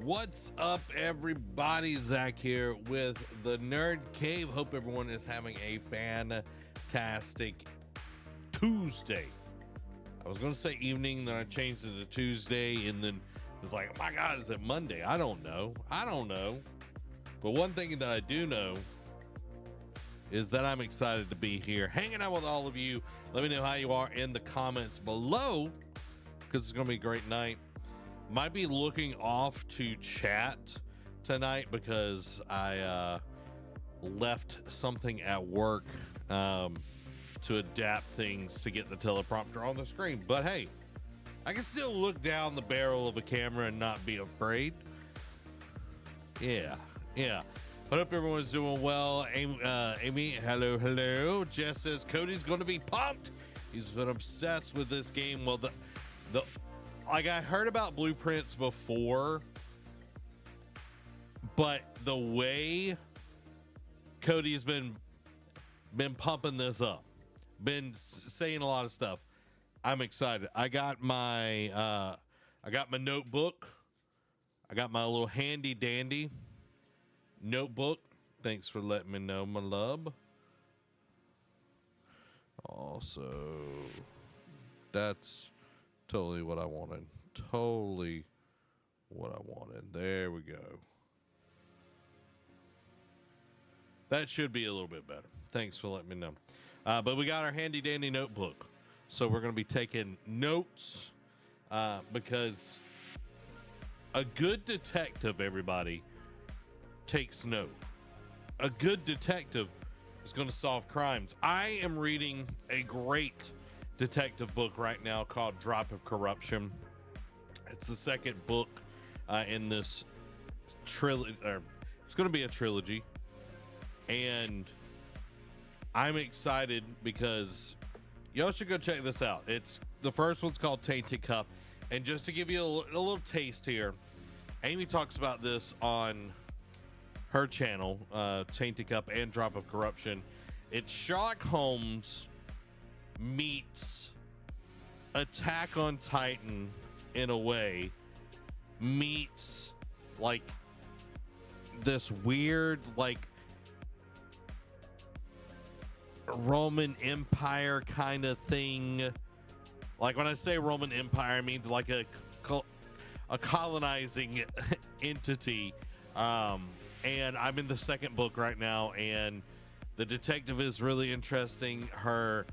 What's up, everybody? Zach here with the Nerd Cave. Hope everyone is having a fantastic Tuesday. I was going to say evening, then I changed it to Tuesday, and then it was like, oh my God, is it Monday? I don't know. But one thing that I do know is that I'm excited to be here, hanging out with all of you. Let me know how you are in the comments below, because it's going to be a great night. Might be looking off to chat tonight because I left something at work to adapt things to get the teleprompter on the screen. But hey, I can still look down the barrel of a camera and not be afraid. Yeah. I hope everyone's doing well. Amy, hello. Jess says Cody's going to be pumped. He's been obsessed with this game. Well, like, I heard about blueprints before, but the way Cody's been pumping this up, been saying a lot of stuff, I'm excited. I got my notebook. I got my little handy dandy notebook. Thanks for letting me know, my love. Also, that's totally what I wanted. There we go. That should be a little bit better. Thanks for letting me know. But we got our handy dandy notebook. So we're going to be taking notes because a good detective, everybody, takes note. A good detective is going to solve crimes. I am reading a great detective book right now called Drop of Corruption. It's the second book in this trilogy. It's going to be a trilogy, and I'm excited because y'all should go check this out. It's the first one's called Tainted Cup, and just to give you a little taste here, Amy talks about this on her channel, Tainted Cup and Drop of Corruption. It's Sherlock Holmes meets Attack on Titan in a way, meets like this weird like Roman Empire kind of thing. Like when I say Roman Empire, I mean like a colonizing entity. And I'm in the second book right now, and the detective is really interesting. Her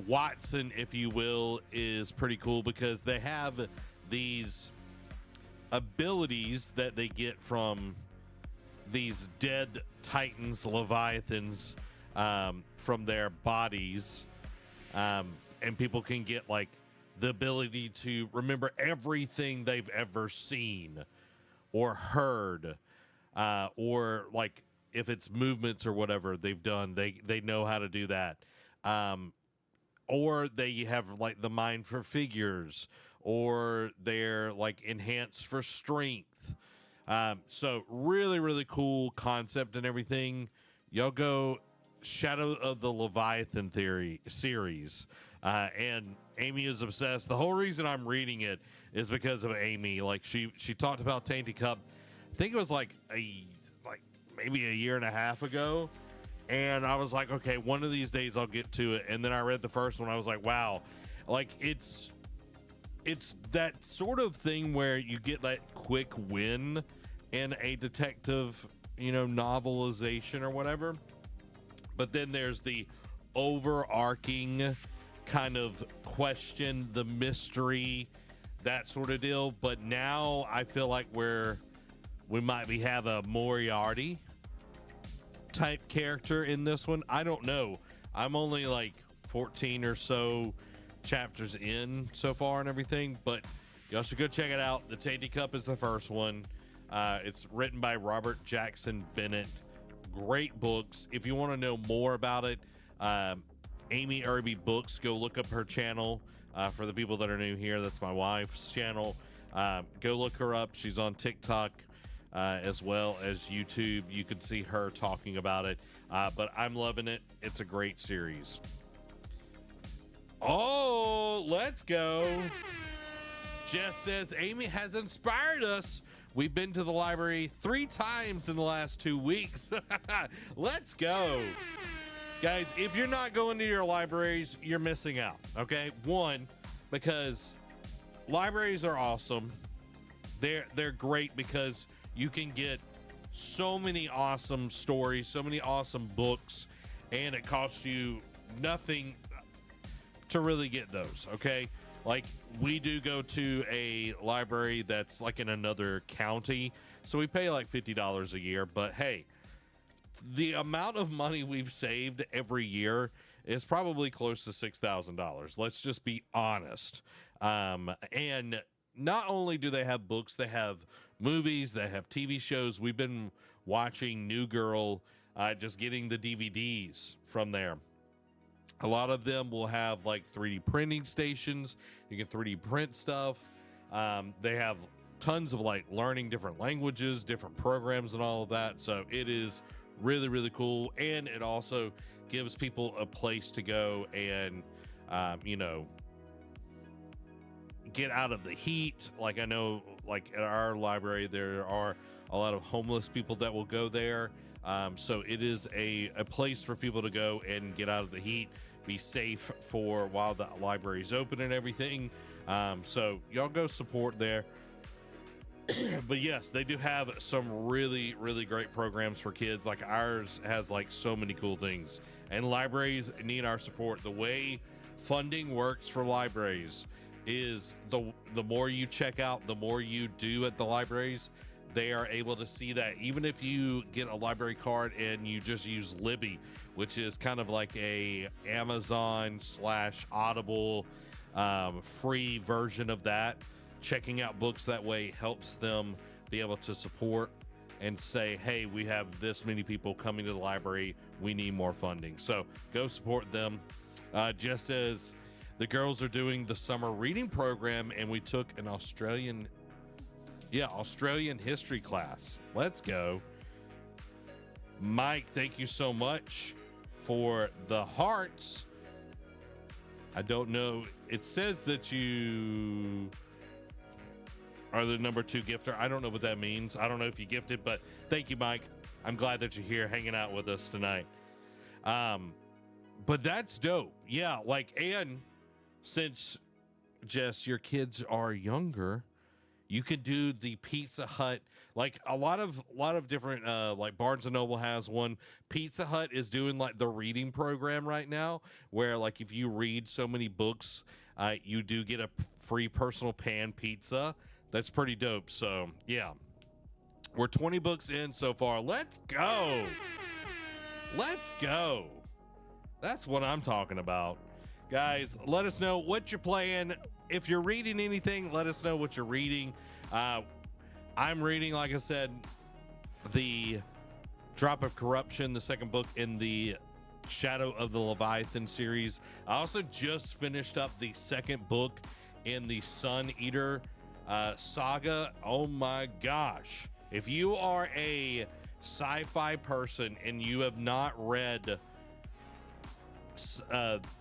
Watson, if you will, is pretty cool because they have these abilities that they get from these dead titans, leviathans, from their bodies, and people can get like the ability to remember everything they've ever seen or heard, or like if it's movements or whatever they've done, they know how to do that. Or they have like the mind for figures, or they're like enhanced for strength. So really, really cool concept and everything. Y'all go Shadow of the Leviathan Theory series. And Amy is obsessed. The whole reason I'm reading it is because of Amy. Like she talked about Tainted Cup. I think it was like maybe a year and a half ago. And I was like, okay, one of these days I'll get to it. And then I read the first one. I was like, wow, like it's that sort of thing where you get that quick win in a detective, novelization or whatever. But then there's the overarching kind of question, the mystery, that sort of deal. But now I feel like we might have a Moriarty type character in this one. I don't know. I'm only like 14 or so chapters in so far and everything, but y'all should go check it out. The Tainted Cup is the first one. It's written by Robert Jackson Bennett. Great books. If you want to know more about it, Amy Irby Books, go look up her channel. For the people that are new here, that's my wife's channel. Go look her up. She's on TikTok as well as YouTube. You can see her talking about it. But I'm loving it. It's a great series. Oh, let's go. Jess says, Amy has inspired us We've been to the library 3 times in the last 2 weeks. Let's go. Guys, if you're not going to your libraries, you're missing out, okay? One, because libraries are awesome. They're great because you can get so many awesome stories, so many awesome books, and it costs you nothing to really get those, okay? Like, we do go to a library that's like in another county, so we pay like $50 a year, but hey, the amount of money we've saved every year is probably close to $6,000. Let's just be honest. And not only do they have books, they have movies, they have TV shows. We've been watching New Girl, just getting the DVDs from there. A lot of them will have like 3D printing stations. You can 3D print stuff. They have tons of like learning different languages, different programs and all of that. So it is really, really cool. And it also gives people a place to go and, get out of the heat. Like, I know, like at our library, there are a lot of homeless people that will go there. So it is a place for people to go and get out of the heat, be safe for while the library's open and everything. So y'all go support there. But yes, they do have some really, really great programs for kids. Like ours has like so many cool things, and libraries need our support. The way funding works for libraries is the more you check out, the more you do at the libraries. They are able to see that even if you get a library card and you just use Libby, which is kind of like a Amazon / Audible free version of that, checking out books that way helps them be able to support and say, hey, we have this many people coming to the library, we need more funding. So go support them. Just as the girls are doing the summer reading program, and we took an Australian history class. Let's go. Mike, thank you so much for the hearts. I don't know. It says that you are the number 2 gifter. I don't know what that means. I don't know if you gifted, but thank you, Mike. I'm glad that you're here hanging out with us tonight. But that's dope. Yeah, like, and since, Jess, your kids are younger, you can do the Pizza Hut. Like a lot of different, like Barnes and Noble has one. Pizza Hut is doing like the reading program right now, where like if you read so many books, you do get a free personal pan pizza. That's pretty dope. So yeah, we're 20 books in so far. Let's go. Let's go. That's what I'm talking about. Guys, let us know what you're playing. If you're reading anything, let us know what you're reading. I'm reading, like I said, The Drop of Corruption, the second book in the Shadow of the Leviathan series. I also just finished up the second book in the Sun Eater saga. Oh my gosh. If you are a sci-fi person and you have not read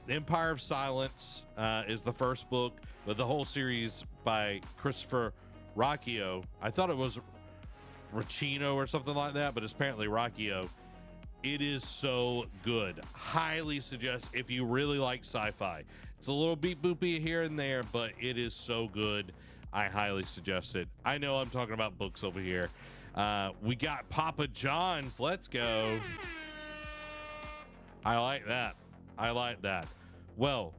Empire of Silence, is the first book, but the whole series by Christopher Rocchio. I thought it was Racino or something like that, but it's apparently Rocchio. It is so good. Highly suggest if you really like sci-fi. It's a little beep boopy here and there, but it is so good. I highly suggest it. I know I'm talking about books over here. We got Papa John's. Let's go. I like that. I like that. Well,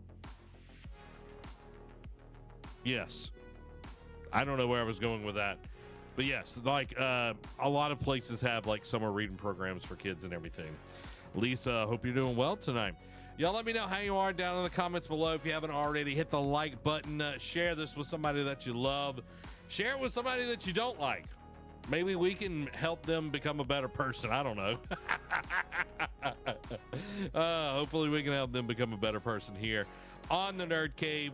yes. I don't know where I was going with that. But yes, like a lot of places have like summer reading programs for kids and everything. Lisa, hope you're doing well tonight. Y'all let me know how you are down in the comments below. If you haven't already, hit the like button. Share this with somebody that you love. Share it with somebody that you don't like. Maybe we can help them become a better person. I don't know. Hopefully we can help them become a better person here on the Nerd Cave.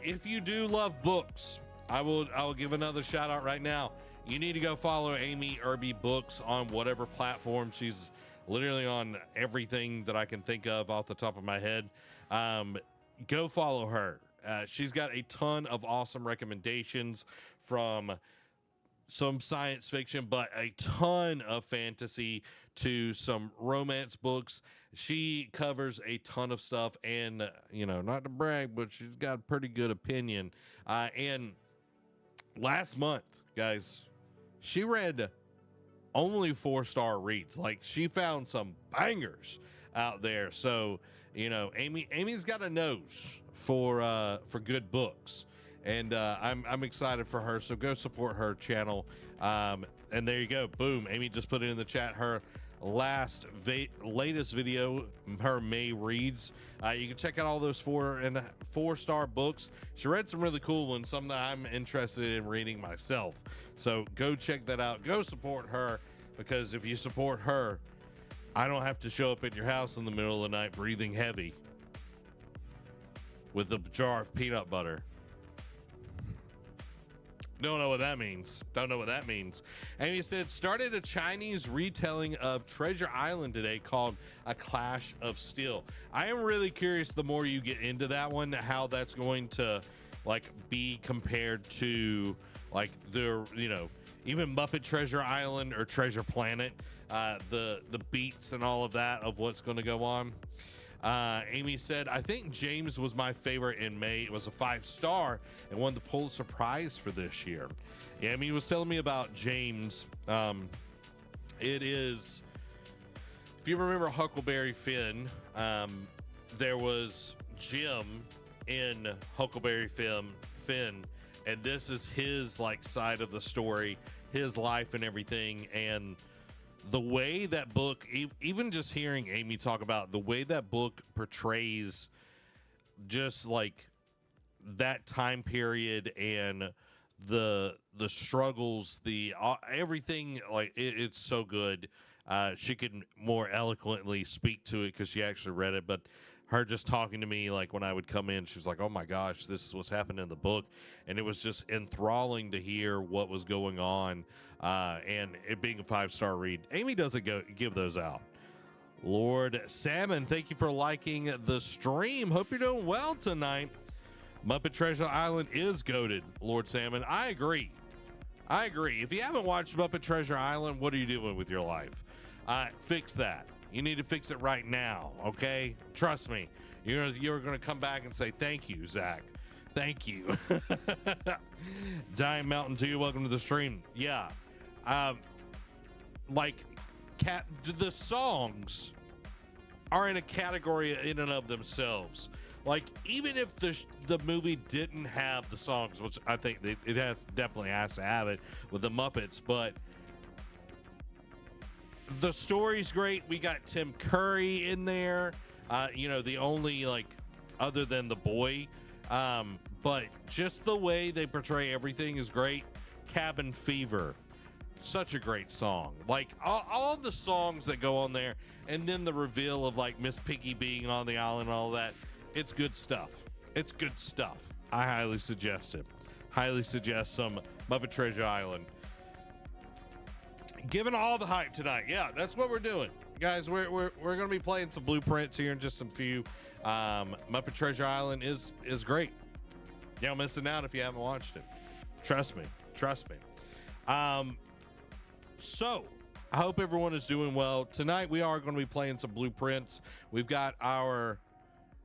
If you do love books, I will give another shout out right now. You need to go follow Amy Irby Books on whatever platform. She's literally on everything that I can think of off the top of my head. Go follow her. She's got a ton of awesome recommendations from some science fiction, but a ton of fantasy to some romance books. She covers a ton of stuff, and not to brag, but she's got a pretty good opinion. And last month, guys, she read only 4-star reads. Like, she found some bangers out there. So, Amy's got a nose for good books. And I'm excited for her. So go support her channel. And there you go. Boom. Amy just put it in the chat. Her latest video, her May reads. You can check out all those 4-star books. She read some really cool ones, some that I'm interested in reading myself. So go check that out. Go support her, because if you support her, I don't have to show up at your house in the middle of the night breathing heavy with a jar of peanut butter. Don't know what that means. Amy said, started a Chinese retelling of Treasure Island today called A Clash of Steel. I am really curious, the more you get into that one, how that's going to be compared to even Muppet Treasure Island or Treasure Planet, the beats and all of that of what's going to go on. Amy said, I think James was my favorite in May. It was a 5-star and won the Pulitzer Prize for this year. Yeah, Amy was telling me about James. It is, if you remember Huckleberry Finn, there was Jim in Huckleberry Finn, and this is his side of the story, his life and everything. And the way that book, even just hearing Amy talk about the way that book portrays just that time period and the struggles, the everything, it's so good. She could more eloquently speak to it because she actually read it, but her just talking to me, when I would come in, she was like, oh my gosh, this is what's happened in the book. And it was just enthralling to hear what was going on. And it being a 5-star read. Amy doesn't give those out. Lord Salmon, thank you for liking the stream. Hope you're doing well tonight. Muppet Treasure Island is goated, Lord Salmon. I agree. If you haven't watched Muppet Treasure Island, what are you doing with your life? Fix that. You need to fix it right now, okay? Trust me. You're going to come back and say, thank you, Zach. Thank you. Dying Mountain 2, welcome to the stream. Yeah. The songs are in a category in and of themselves. Even if the movie didn't have the songs, which I think it definitely has to have it with the Muppets, but the story's great. We got Tim Curry in there, the only other than the boy, but just the way they portray everything is great. Cabin Fever, such a great song. All the songs that go on there, and then the reveal of Miss Piggy being on the island and all that. It's good stuff. I highly suggest it. Highly suggest some Muppet Treasure Island. Giving all the hype tonight. Yeah, that's what we're doing. Guys, we're going to be playing some blueprints here in just some few. Muppet Treasure Island is great. You're missing out if you haven't watched it. Trust me. So, I hope everyone is doing well. Tonight, we are going to be playing some blueprints. We've got our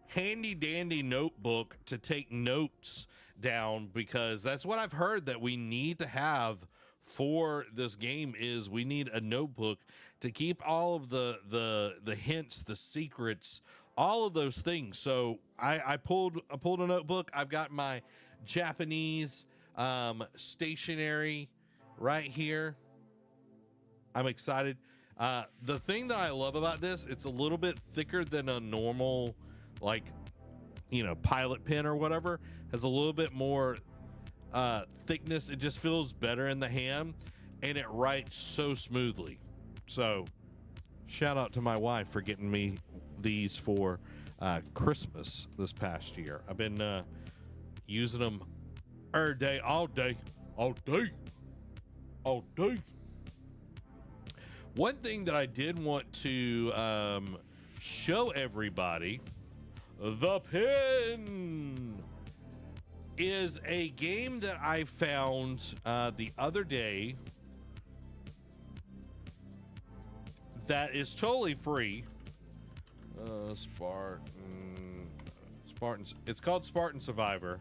handy dandy notebook to take notes down, because that's what I've heard that we need to have for this game. Is we need a notebook to keep all of the hints, the secrets, all of those things. So I pulled a notebook. I've got my Japanese stationery right here. I'm excited. The thing that I love about this, it's a little bit thicker than a normal pilot pen or whatever. Has a little bit more thickness. It just feels better in the hand, and it writes so smoothly. So shout out to my wife for getting me these for Christmas this past year. I've been using them all day. One thing that I did want to show everybody, the pin. is a game that I found the other day that is totally free. Spartans. It's called Spartan Survivor.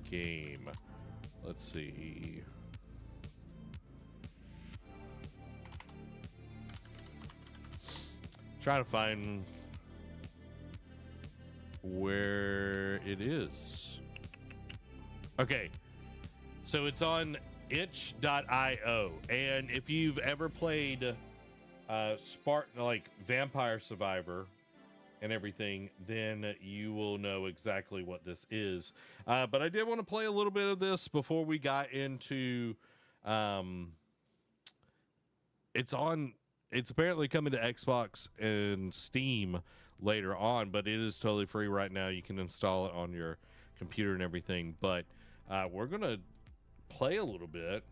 Game. Let's see. Trying to find where it is. Okay. So it's on itch.io, and if you've ever played Spartan, like Vampire Survivor and everything, then you will know exactly what this is. But I did want to play a little bit of this before we got into it's apparently coming to Xbox and Steam later on, but it is totally free right now. You can install it on your computer and everything, but we're gonna play a little bit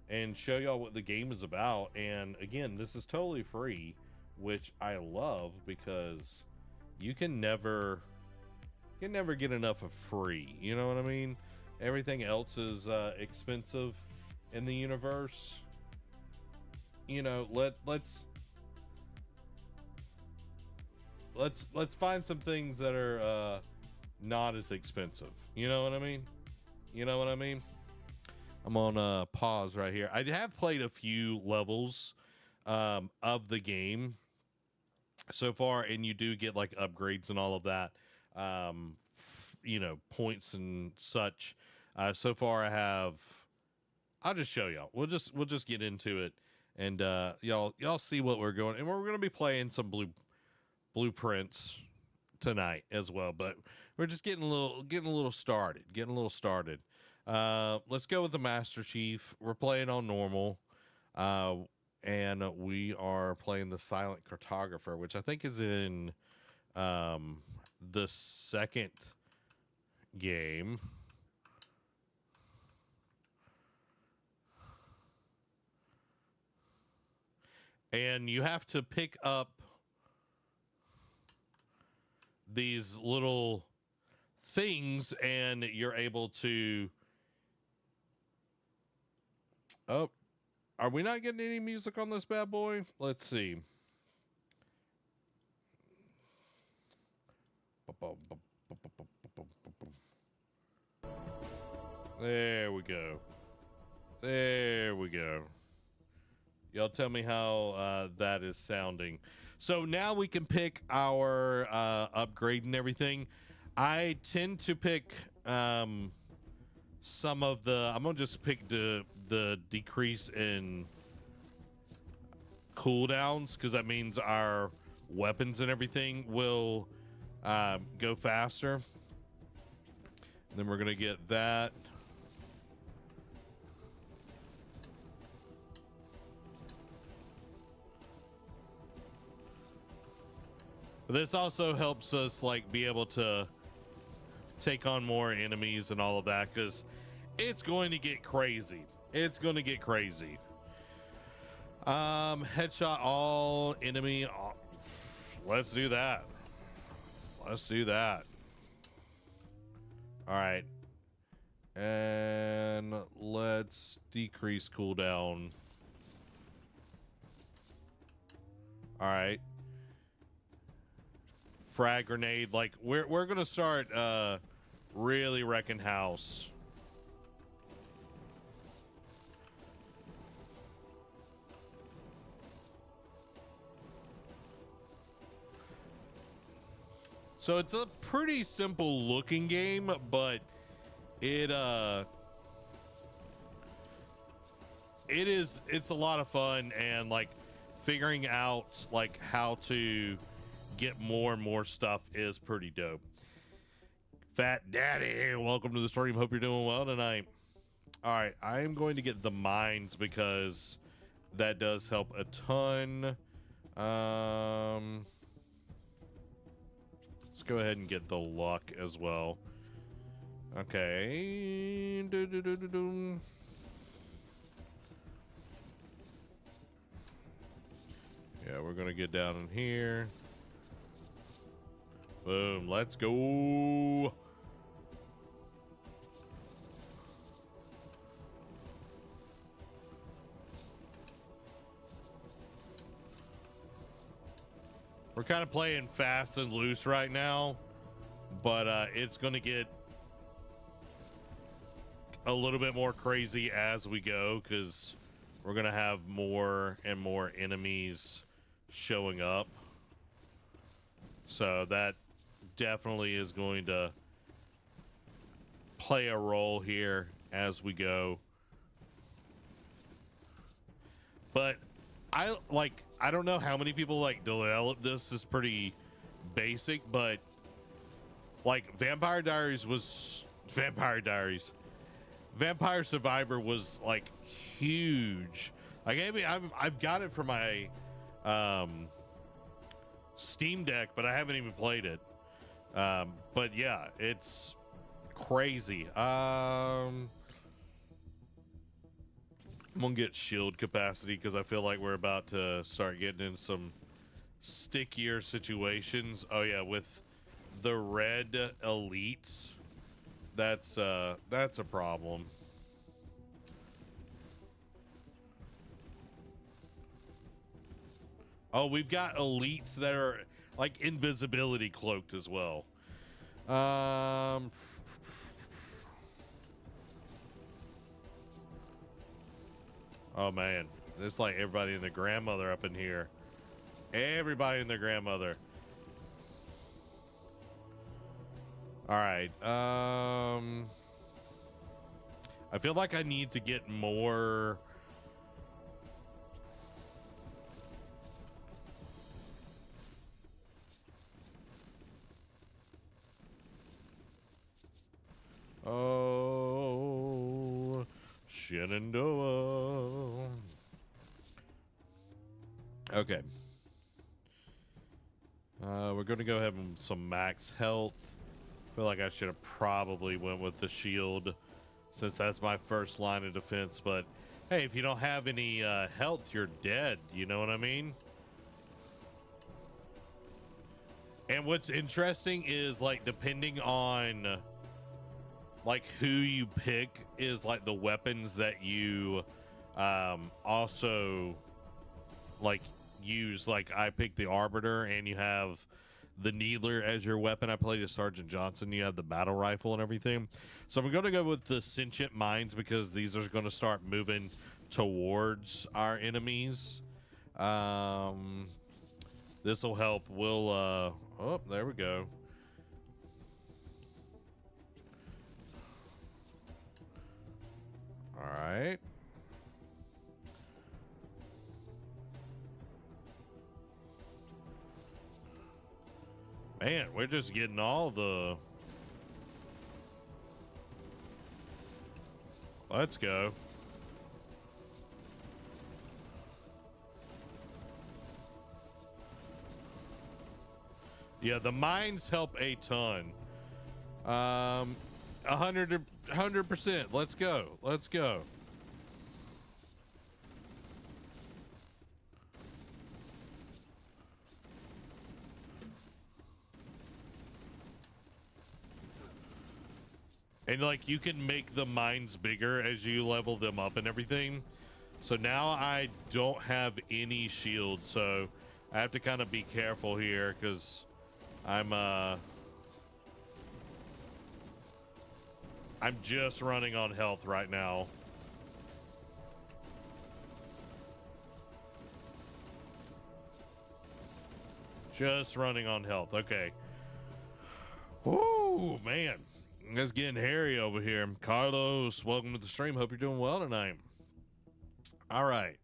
and show y'all what the game is about. And again, this is totally free, which I love, because you can never get enough of free, you know what I mean? Everything else is expensive in the universe. You know, let's find some things that are not as expensive, you know what I mean? I'm on pause right here. I have played a few levels of the game so far, and you do get like upgrades and all of that, you know, points and such. So far I'll just show y'all. We'll just get into it, and y'all see what we're going. And we're going to be playing some blueprints tonight as well, but we're just getting a little started. Let's go with the Master Chief. We're playing on normal, and we are playing the Silent Cartographer, which I think is in the second game. And you have to pick up these little things, and you're able to... Oh, are we not getting any music on this bad boy? Let's see. There we go. Y'all tell me how that is sounding. So now we can pick our upgrade and everything. I tend to pick some of the... I'm going to just pick the decrease in cooldowns, because that means our weapons and everything will go faster. And then we're going to get that. This also helps us like be able to take on more enemies and all of that, because it's going to get crazy. Headshot all enemy. Let's do that. All right. And let's decrease cooldown. All right. Frag grenade. Like we're gonna start really wrecking house. So it's a pretty simple looking game, but it's a lot of fun, and like figuring out like how to get more and more stuff is pretty dope. Fat Daddy, welcome to the stream. Hope you're doing well tonight. All right, I am going to get the mines because that does help a ton. Let's go ahead and get the luck as well. Okay. Yeah, we're gonna get down in here. Boom, let's go. We're kind of playing fast and loose right now, but it's going to get a little bit more crazy as we go because we're going to have more and more enemies showing up. So that definitely is going to play a role here as we go. But I don't know how many people like develop this is pretty basic, but like Vampire Survivor was like huge. Like I've got it for my Steam Deck, but I haven't even played it. But yeah, it's crazy. I'm gonna get shield capacity because I feel like we're about to start getting in some stickier situations. Oh yeah, with the red elites, that's a problem. Oh, we've got elites that are like invisibility cloaked as well. Oh man, there's like everybody and their grandmother up in here. Everybody and their grandmother. All right. I feel like I need to get more. Oh, Shenandoah. Okay. We're going to go ahead with some max health. I feel like I should have probably went with the shield since that's my first line of defense. But hey, if you don't have any health, you're dead. You know what I mean? And what's interesting is like depending on like who you pick is like the weapons that you also like use. Like I picked the Arbiter and you have the Needler as your weapon. I played as Sergeant Johnson. You have the battle rifle and everything. So I'm going to go with the Sentient Mines because these are going to start moving towards our enemies. This will help. We'll oh, there we go. All right. Man, we're just getting all the... Let's go. Yeah, the mines help a ton. 100%. Let's go. Let's go. And like you can make the mines bigger as you level them up and everything. So now I don't have any shield, so I have to kind of be careful here because I'm just running on health right now. Just running on health. Okay. Woo, man. It's getting hairy over here. Carlos, welcome to the stream. Hope you're doing well tonight. All right.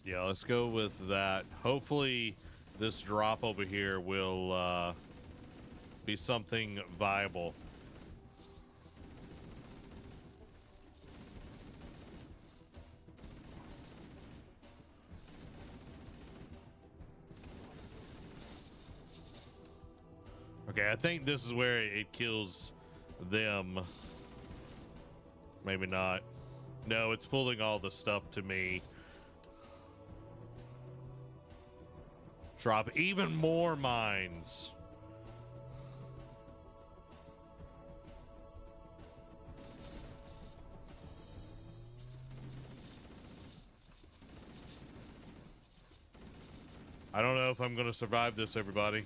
Yeah, let's go with that. Hopefully this drop over here will be something viable. Okay, I think this is where it kills them. Maybe not. No, it's pulling all the stuff to me. Drop even more mines. I don't know if I'm going to survive this, everybody.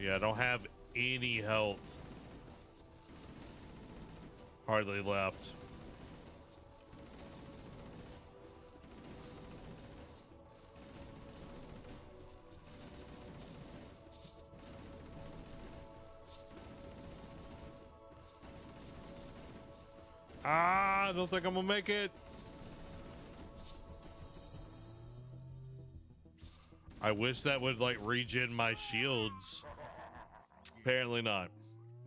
Yeah, I don't have any health. Hardly left. I don't think I'm gonna make it. I wish that would like regen my shields. Apparently not.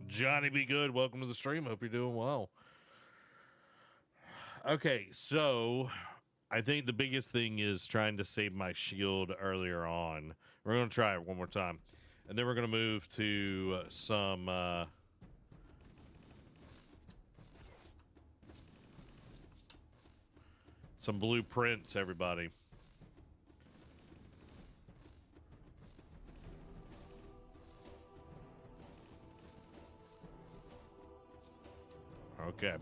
Johnny Be Good, welcome to the stream. Hope you're doing well. Okay, so I think the biggest thing is trying to save my shield earlier on. We're gonna try it one more time, and then we're gonna move to some blueprints, everybody. Okay.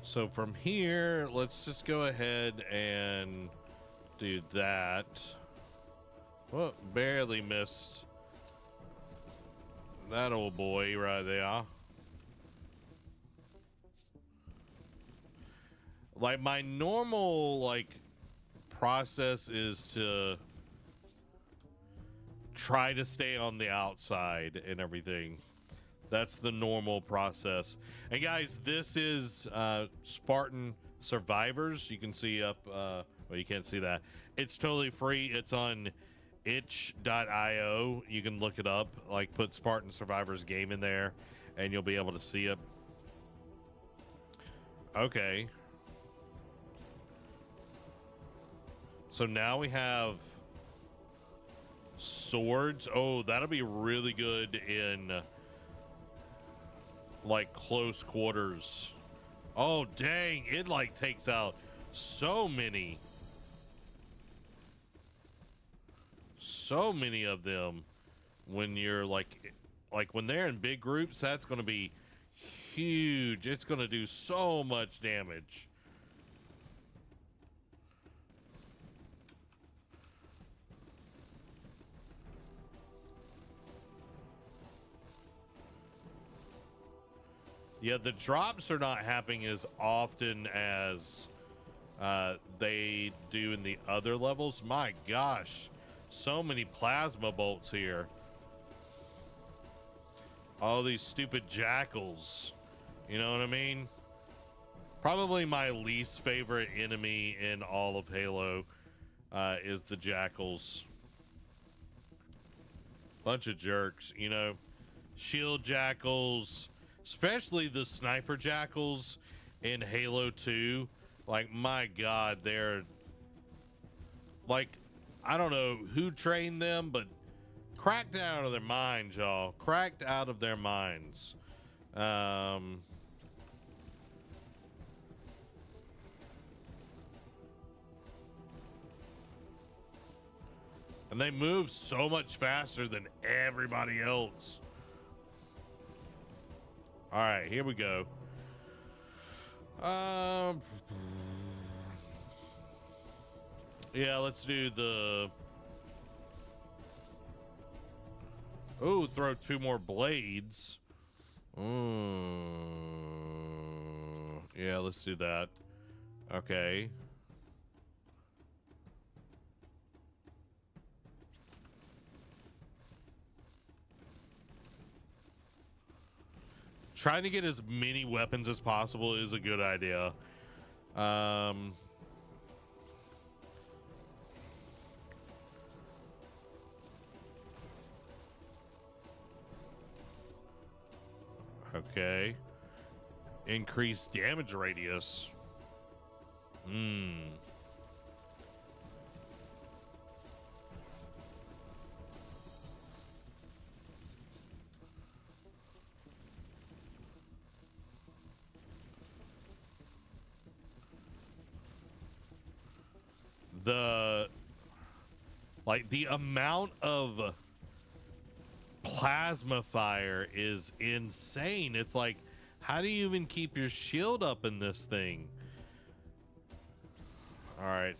So from here, let's just go ahead and do that. Well, barely missed that old boy right there. Like my normal process is to try to stay on the outside and everything. That's the normal process. And guys, this is Spartan Survivors. You can see up, well, you can't see that. It's totally free. It's on itch.io. You can look it up, like put Spartan Survivors game in there and you'll be able to see it. Okay. So now we have swords. Oh, that'll be really good in like close quarters. Oh, dang. It like takes out so many of them when you're like when they're in big groups. That's going to be huge. It's going to do so much damage. Yeah, the drops are not happening as often as they do in the other levels. My gosh, so many plasma bolts here. All these stupid jackals. You know what I mean? Probably my least favorite enemy in all of Halo is the jackals. Bunch of jerks, you know. Shield jackals, especially the sniper jackals in Halo 2. Like, my God, they're like, I don't know who trained them, but cracked out of their minds, y'all. Cracked out of their minds. And they move so much faster than everybody else. All right, here we go. Yeah, let's do the... Oh, throw 2 more blades. Yeah, let's do that. Okay. Trying to get as many weapons as possible is a good idea. Okay. Increased damage radius. The amount of plasma fire is insane. It's like, how do you even keep your shield up in this thing? All right,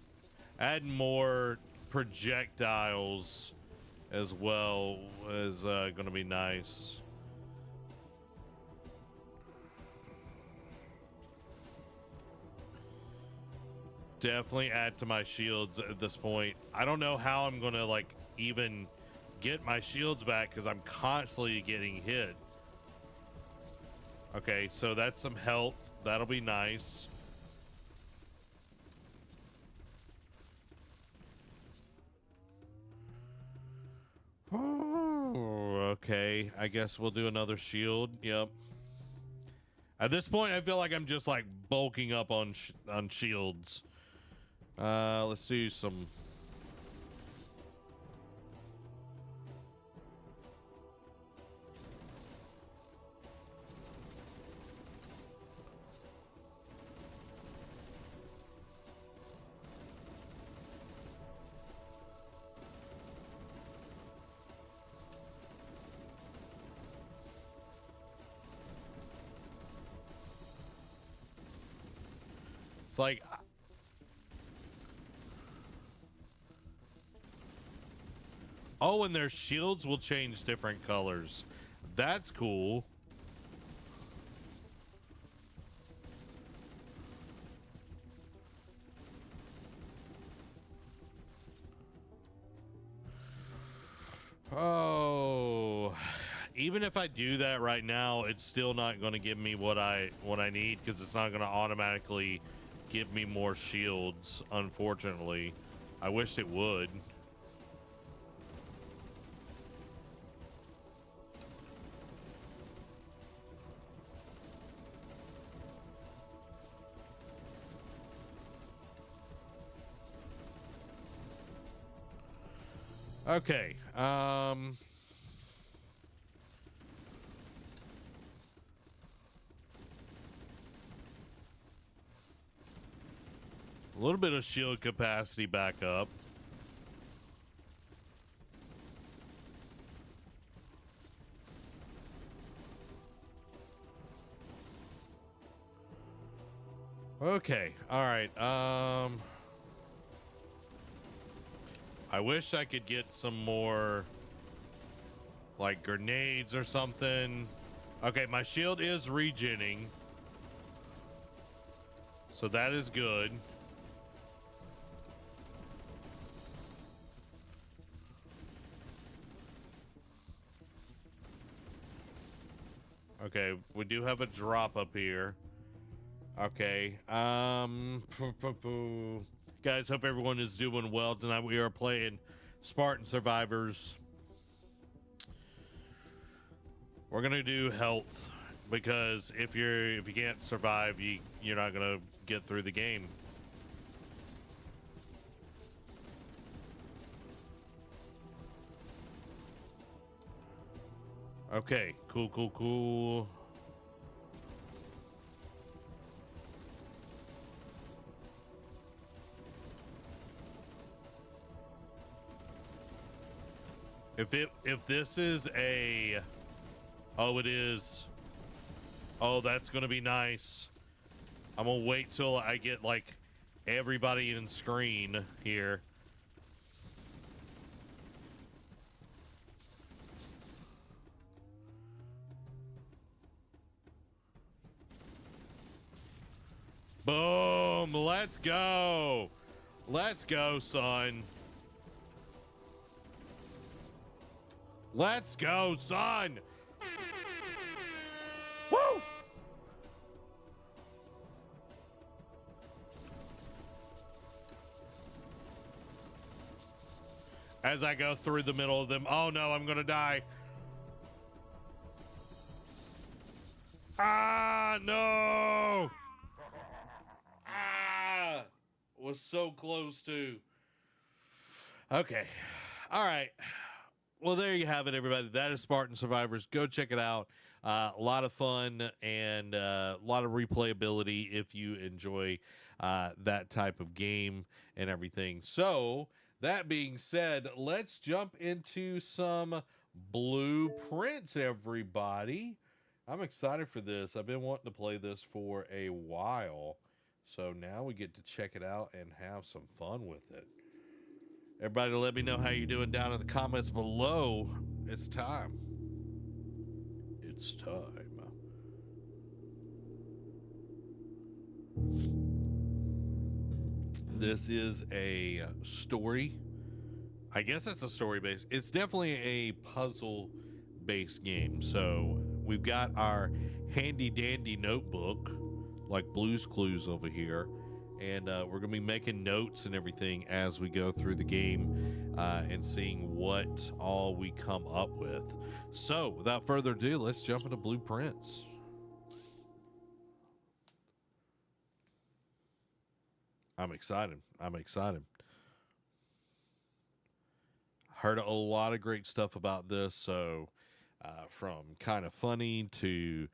add more projectiles as well is going to be nice. Definitely add to my shields at this point. I don't know how I'm gonna like even get my shields back because I'm constantly getting hit. Okay, so that's some health. That'll be nice. Oh, okay. I guess we'll do another shield. Yep. At this point, I feel like I'm just like bulking up on shields. Let's do some. It's like, oh, and their shields will change different colors. That's cool. Oh, even if I do that right now, it's still not going to give me what I need, because it's not going to automatically give me more shields, unfortunately. I wish it would. Okay, a little bit of shield capacity back up. Okay, all right. I wish I could get some more, like, grenades or something. Okay, my shield is regenning, so that is good. Okay, we do have a drop up here. Okay, guys, hope everyone is doing well tonight. We are playing Spartan Survivors. We're gonna do health, because if you can't survive, you're not gonna get through the game. Okay, cool. If this is a, oh, it is. Oh, that's gonna be nice. I'm gonna wait till I get like everybody in screen here. Boom, let's go. Let's go, son. Let's go, son. Woo! As I go through the middle of them. Oh no, I'm gonna die. Ah! Ah, no. Ah, was so close to. Okay. All right. Well, there you have it, everybody. That is Spartan Survivors. Go check it out. A lot of fun and a lot of replayability if you enjoy that type of game and everything. So, that being said, let's jump into some blueprints, everybody. I'm excited for this. I've been wanting to play this for a while. So now we get to check it out and have some fun with it. Everybody let me know how you're doing down in the comments below. It's time. It's time. This is a story. I guess it's a story based. It's definitely a puzzle based game. So we've got our handy dandy notebook, like Blue's Clues over here. And we're going to be making notes and everything as we go through the game and seeing what all we come up with. So, without further ado, let's jump into blueprints. I'm excited. Heard a lot of great stuff about this. So, from kind of funny to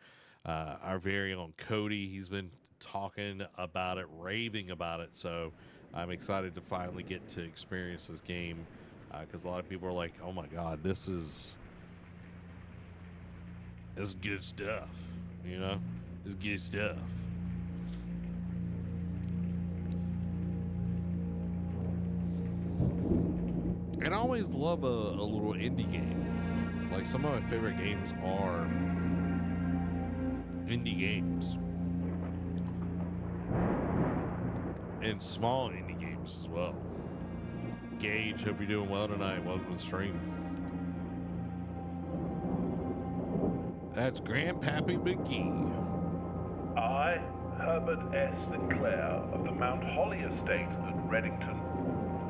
our very own Cody, he's been talking about it, raving about it. So I'm excited to finally get to experience this game because a lot of people are like, oh my God, this is good stuff, you know? It's good stuff. And I always love a little indie game. Like, some of my favorite games are indie games. And small indie games as well. Gage, hope you're doing well tonight. Welcome to the stream. That's Grandpappy McGee. I, Herbert S. Sinclair of the Mount Holly Estate at Reddington,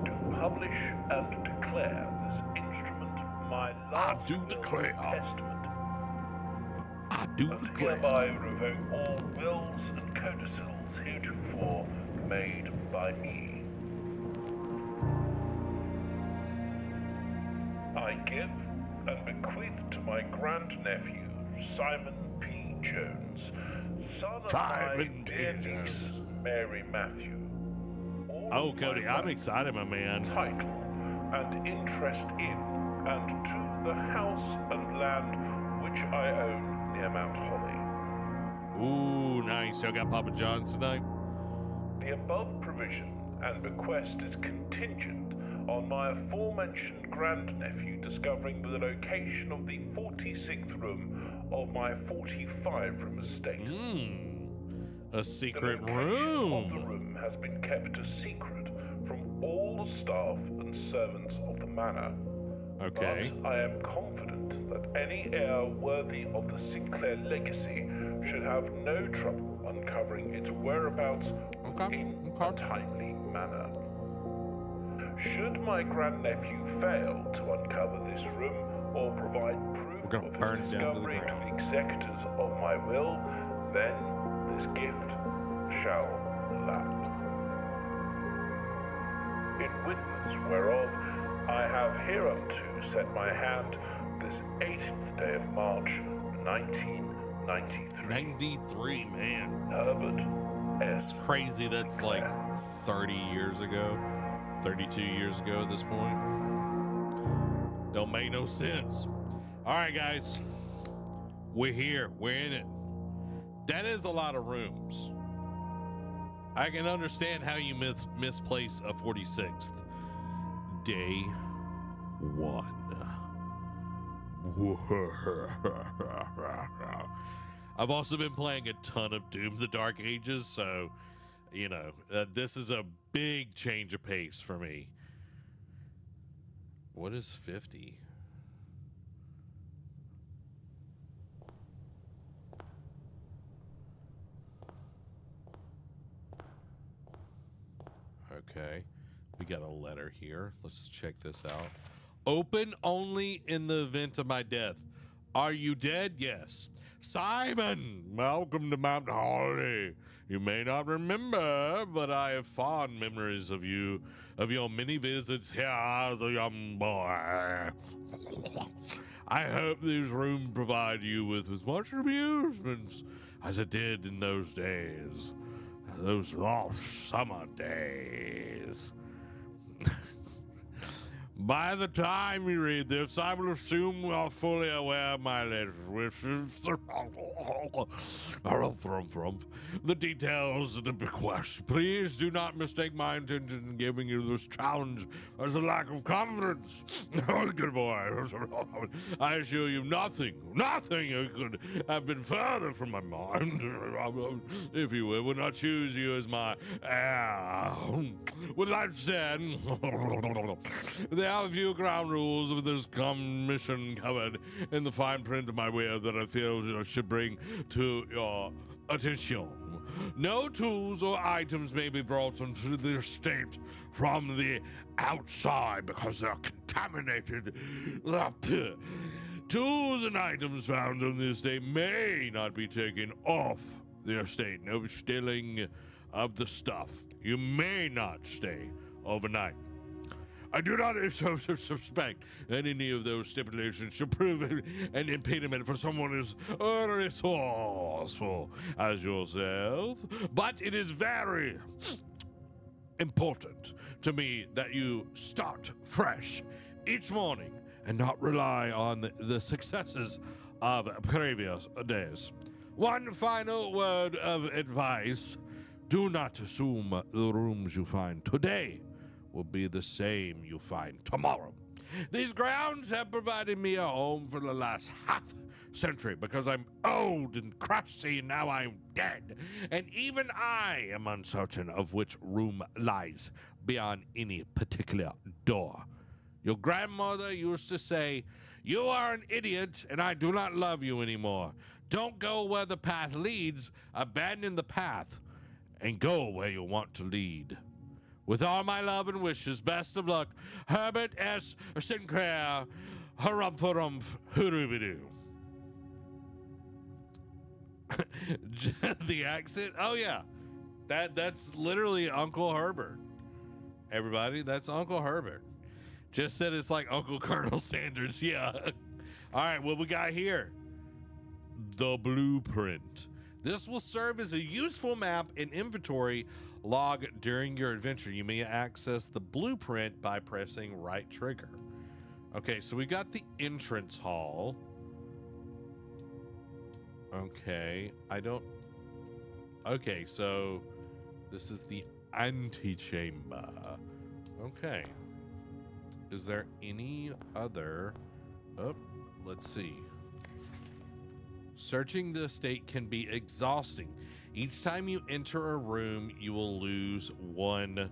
do publish and declare this instrument my last will and testament. I do declare. Hereby revoke all wills and codicils heretofore made by me. I give and bequeath to my grandnephew, Simon P. Jones, son of my dear niece, Mary Matthew. Oh, Cody, I'm excited, my man. Title and interest in and to the house and land which I own near Mount Holly. Ooh, nice. Y'all got Papa John's tonight? The above provision and bequest is contingent on my aforementioned grandnephew discovering the location of the 46th room of my 45-room estate. A secret the room. Of the room has been kept a secret from all the staff and servants of the manor. Okay. But I am confident that any heir worthy of the Sinclair legacy should have no trouble uncovering its whereabouts in a timely manner. Should my grandnephew fail to uncover this room or provide proof of his discovery to the executors of my will, then this gift shall lapse. In witness whereof I have hereunto set my hand this 18th day of March, 1993. 93, man. Herbert S. It's crazy. That's like 30 years ago, 32 years ago at this point. Don't make no sense. All right, guys. We're here. We're in it. That is a lot of rooms. I can understand how you misplace a 46th. Day one. I've also been playing a ton of Doom the Dark Ages, so, you know, this is a big change of pace for me. What is 50? Okay. We got a letter here. Let's check this out. Open only in the event of my death. Are you dead? Yes. Simon, welcome to Mount Holly. You may not remember, but I have fond memories of you, of your many visits here as a young boy. I hope these rooms provide you with as much amusement as it did in those days, those lost summer days. By the time you read this, I will assume you are fully aware of my latest wishes. The details of the bequest. Please do not mistake my intention in giving you this challenge as a lack of confidence. Good boy. I assure you nothing could have been further from my mind. If you would not choose you as my heir. With that said, there are a few ground rules of this mission covered in the fine print of my will that I feel should bring to your attention. No tools or items may be brought into the estate from the outside because they're contaminated. Tools and items found on the estate may not be taken off the estate. No stealing of the stuff. You may not stay overnight. I do not suspect that any of those stipulations should prove an impediment for someone as resourceful as yourself, but it is very important to me that you start fresh each morning and not rely on the successes of previous days. One final word of advice. Do not assume the rooms you find today will be the same you find tomorrow. These grounds have provided me a home for the last half century because I'm old and crusty and now I'm dead. And even I am uncertain of which room lies beyond any particular door. Your grandmother used to say, "You are an idiot and I do not love you anymore. Don't go where the path leads, abandon the path and go where you want to lead." With all my love and wishes, best of luck, Herbert S. Sinclair, harumph hooroo. The accent? Oh, yeah. That's literally Uncle Herbert. Everybody, that's Uncle Herbert. Just said it's like Uncle Colonel Sanders. Yeah. All right, what we got here? The blueprint. This will serve as a useful map and inventory log during your adventure. You may access the blueprint by pressing right trigger. Okay, so we got the entrance hall. Okay, okay, so this is the antechamber. Okay. Is there any other? Oh, let's see. Searching the estate can be exhausting. Each time you enter a room, you will lose one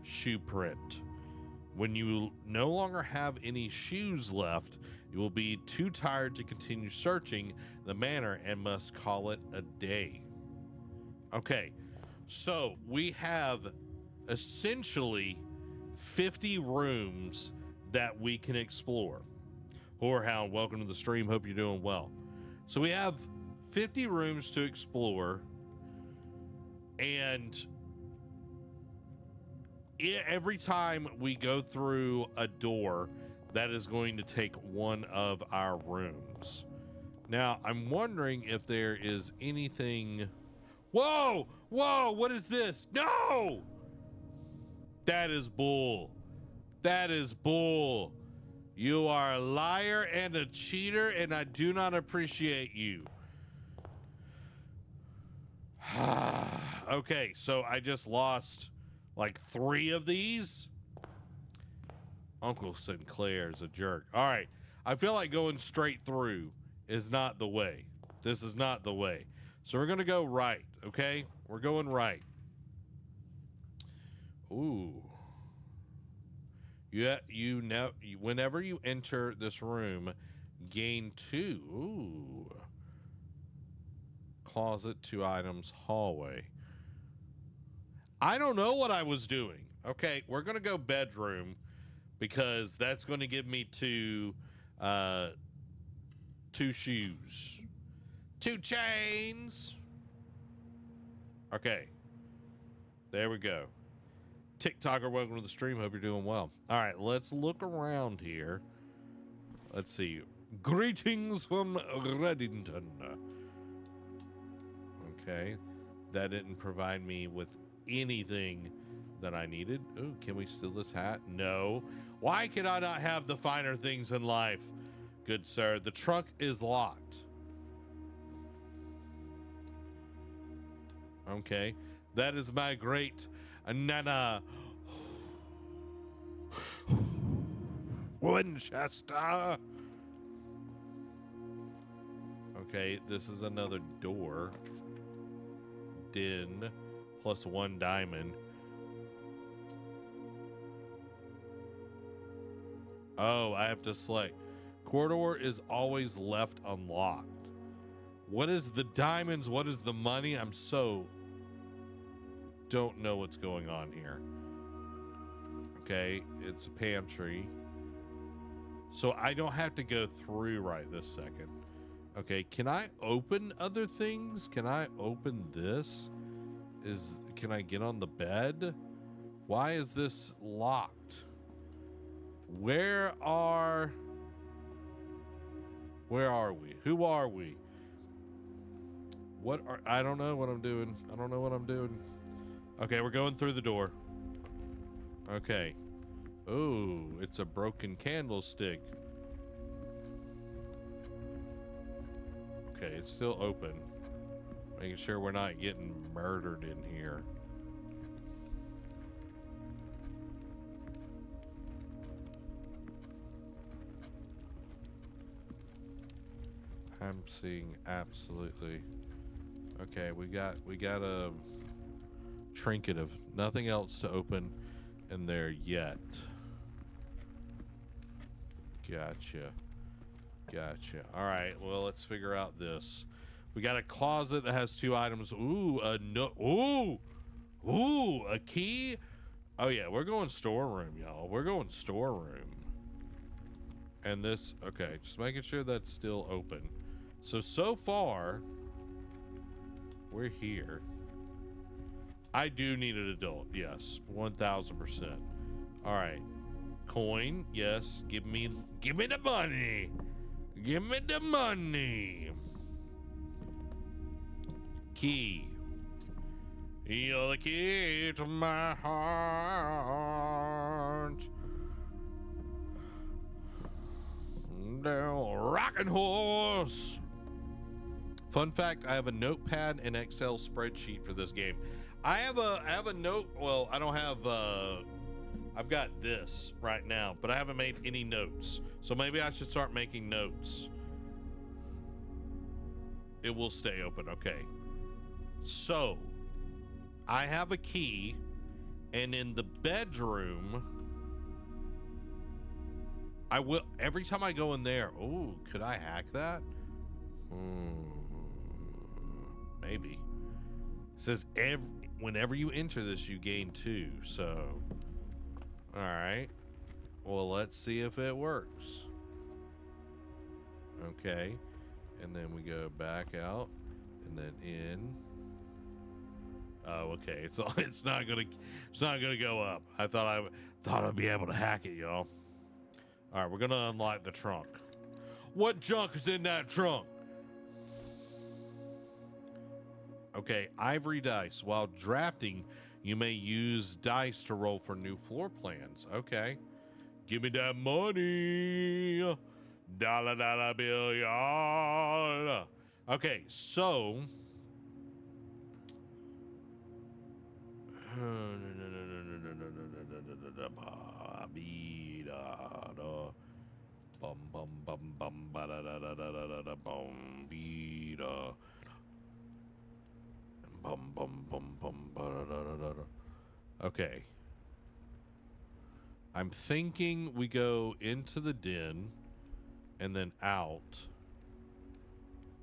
shoe print. When you no longer have any shoes left, you will be too tired to continue searching the manor and must call it a day. Okay, so we have essentially 50 rooms that we can explore. Whorehound, welcome to the stream. Hope you're doing well. So we have 50 rooms to explore, and every time we go through a door, that is going to take one of our rooms. Now, I'm wondering if there is anything... Whoa! Whoa! What is this? No! That is bull. That is bull. You are a liar and a cheater, and I do not appreciate you. Okay, so I just lost like 3 of these. Uncle Sinclair's a jerk. All right, I feel like going straight through is not the way. This is not the way. So we're gonna go right, okay? We're going right. Ooh. Whenever you enter this room, gain 2. Ooh. Closet, 2 items, hallway. I don't know what I was doing. Okay, we're going to go bedroom because that's going to give me 2 shoes. 2 chains. Okay. There we go. TikToker, welcome to the stream. Hope you're doing well. All right, let's look around here. Let's see. Greetings from Reddington. Okay. That didn't provide me with anything that I needed. Ooh, can we steal this hat? No. Why can I not have the finer things in life? Good sir, the trunk is locked. Okay. That is my great Nana Winchester. Okay, this is another door. Den plus 1 diamond. Oh, I have to select. Corridor is always left unlocked. What is the diamonds? What is the money? I'm so don't know what's going on here. Okay, it's a pantry. So I don't have to go through right this second. Okay, can I open other things? Can I open this? Can I get on the bed? Why is this locked? Where are we? Who are we? I don't know what I'm doing. I don't know what I'm doing. Okay, we're going through the door. Okay. Oh, it's a broken candlestick. Okay, it's still open. Making sure we're not getting murdered in here. I'm seeing absolutely. Okay, we got a trinket of nothing else to open in there yet. Gotcha. All right, well, let's figure out this. We got a closet that has 2 items. Ooh, a key. Oh yeah, we're going storeroom, y'all. We're going storeroom. And this, okay, just making sure that's still open. So far, we're here. I do need an adult, yes, 1000%. All right, coin, yes. Give me the money. Give me the money. Key. You're the key to my heart. Down rocking horse. Fun fact, I have a notepad and Excel spreadsheet for this game. I have a note. Well, I don't have I've got this right now, but I haven't made any notes. So maybe I should start making notes. It will stay open. Okay. So I have a key, and in the bedroom, I will, every time I go in there, oh, could I hack that? Maybe. It says whenever you enter this, you gain 2. So, all right. Well, let's see if it works. Okay. And then we go back out and then in. Oh, okay. It's not gonna go up. I thought I'd be able to hack it, y'all. All right, we're gonna unlock the trunk. What junk is in that trunk? Okay, ivory dice. While drafting, you may use dice to roll for new floor plans. Okay. Give me that money. Dollar bill, y'all. Okay, so. Okay. I'm thinking we go into the den and then out.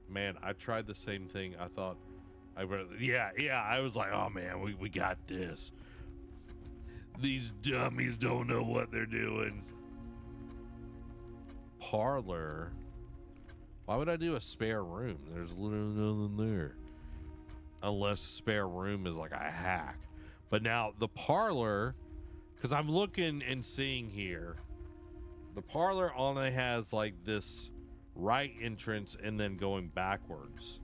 Man, I tried the same thing. I thought I was like, oh man, we got this. These dummies don't know what they're doing. Parlor. Why would I do a spare room? There's literally nothing there. Unless spare room is like a hack. But now the parlor, because I'm looking and seeing here, the parlor only has like this right entrance and then going backwards.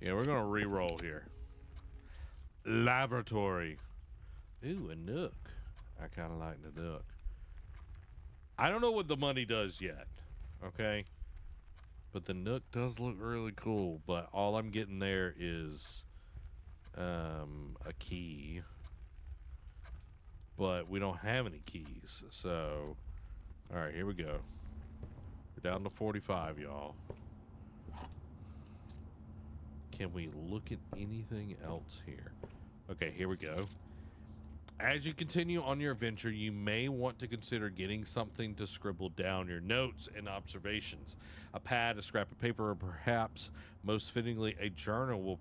Yeah, we're gonna re-roll here. Laboratory. Ooh, a nook. I kind of like the nook. I don't know what the money does yet, okay? But the nook does look really cool, but all I'm getting there is a key. But we don't have any keys, so... Alright, here we go. We're down to 45, y'all. Can we look at anything else here? Okay, here we go. As you continue on your adventure, you may want to consider getting something to scribble down your notes and observations. A pad, a scrap of paper, or perhaps, most fittingly, a journal will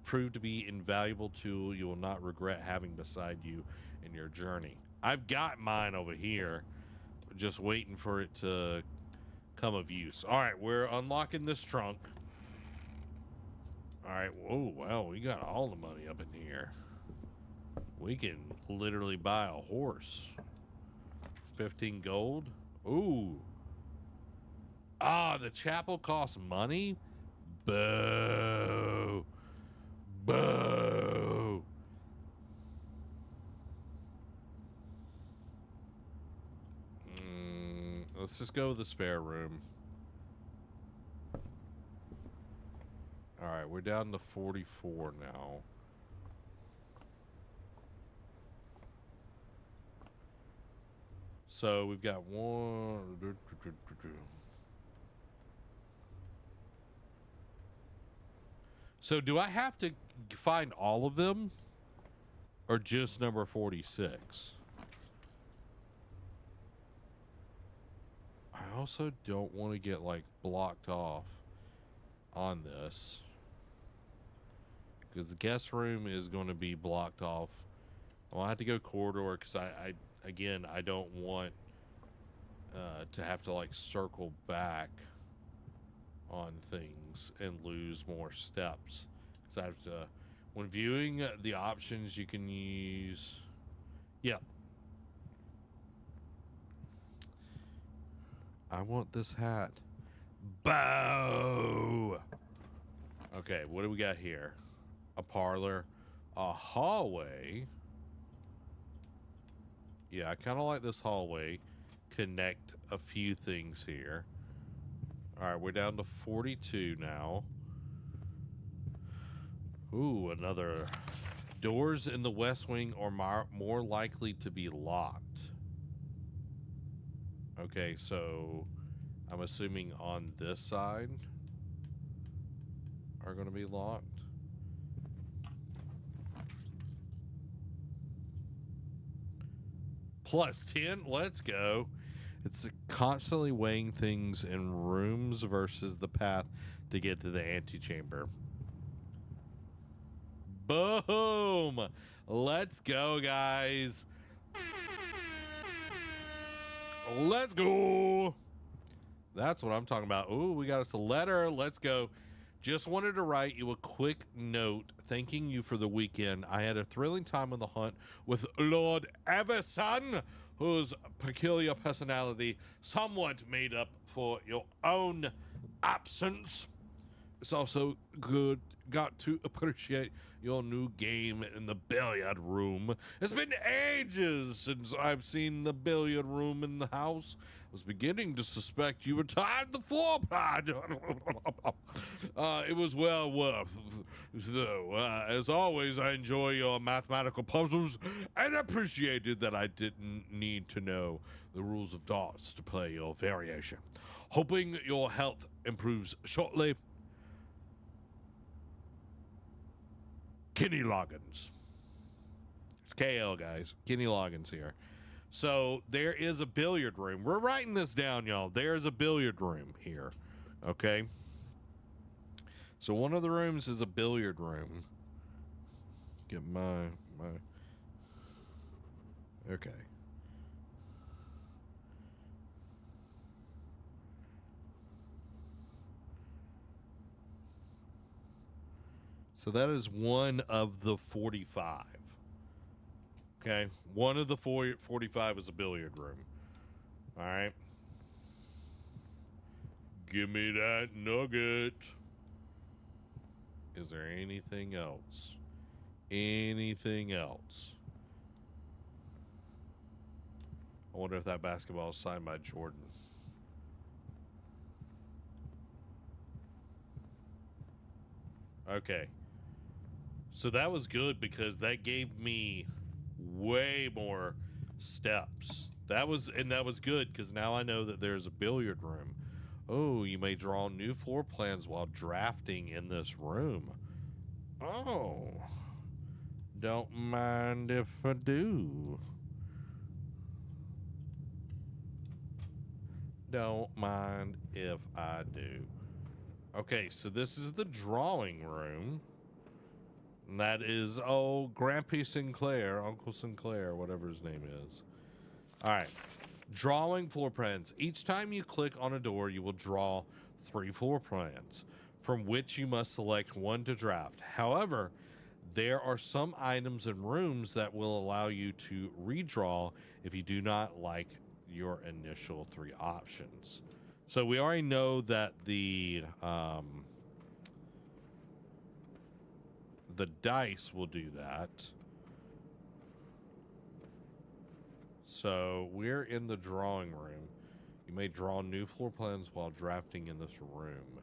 prove to be invaluable tool you will not regret having beside you in your journey. I've got mine over here, just waiting for it to come of use. All right, we're unlocking this trunk. All right, whoa, well, we got all the money up in here. We can literally buy a horse. 15 gold. Ooh. Ah, the chapel costs money? Boo. Boo. Let's just go with the spare room. All right, we're down to 44 now. So we've got one. So do I have to find all of them or just number 46? I also don't want to get like blocked off on this because the guest room is going to be blocked off. I'll have to go corridor because I don't want to have to like circle back on things and lose more steps. Because I have to, when viewing the options, you can use, yeah. I want this hat. Bow. Okay, what do we got here? A parlor, a hallway. Yeah, I kind of like this hallway. Connect a few things here. All right, we're down to 42 now. Ooh, another. Doors in the west wing are more likely to be locked. Okay, so I'm assuming on this side are going to be locked. Plus 10, let's go. It's constantly weighing things in rooms versus the path to get to the antechamber. Boom! Let's go, guys. Let's go. That's what I'm talking about. Ooh, we got us a letter. Let's go. Just wanted to write you a quick note thanking you for the weekend. I had a thrilling time on the hunt with Lord Everson, whose peculiar personality somewhat made up for your own absence. It's also got to appreciate your new game in the billiard room. It's been ages since I've seen the billiard room in the house. I was beginning to suspect you retired the floor pad. It was well worth, though. As always, I enjoy your mathematical puzzles and appreciated that I didn't need to know the rules of darts to play your variation. Hoping your health improves shortly. Kenny Loggins. It's KL, guys. Kenny Loggins here. So there is a billiard room. We're writing this down, y'all. There's a billiard room here. Okay. So one of the rooms is a billiard room. get my. Okay. So that is one of the 45. Okay. One of the 45 is a billiard room. All right. Give me that nugget. Is there anything else? Anything else? I wonder if that basketball is signed by Jordan. Okay. So that was good because that gave me way more steps. That was good because now I know that there's a billiard room. Oh, you may draw new floor plans while drafting in this room. Oh. Don't mind if I do. Don't mind if I do. Okay, so this is the drawing room. And that is, Grampy Sinclair, Uncle Sinclair, whatever his name is. All right. Drawing floor plans. Each time you click on a door, you will draw 3 floor plans, from which you must select one to draft. However, there are some items and rooms that will allow you to redraw if you do not like your initial 3 options. So we already know that the dice will do that. So we're in the drawing room. You may draw new floor plans while drafting in this room.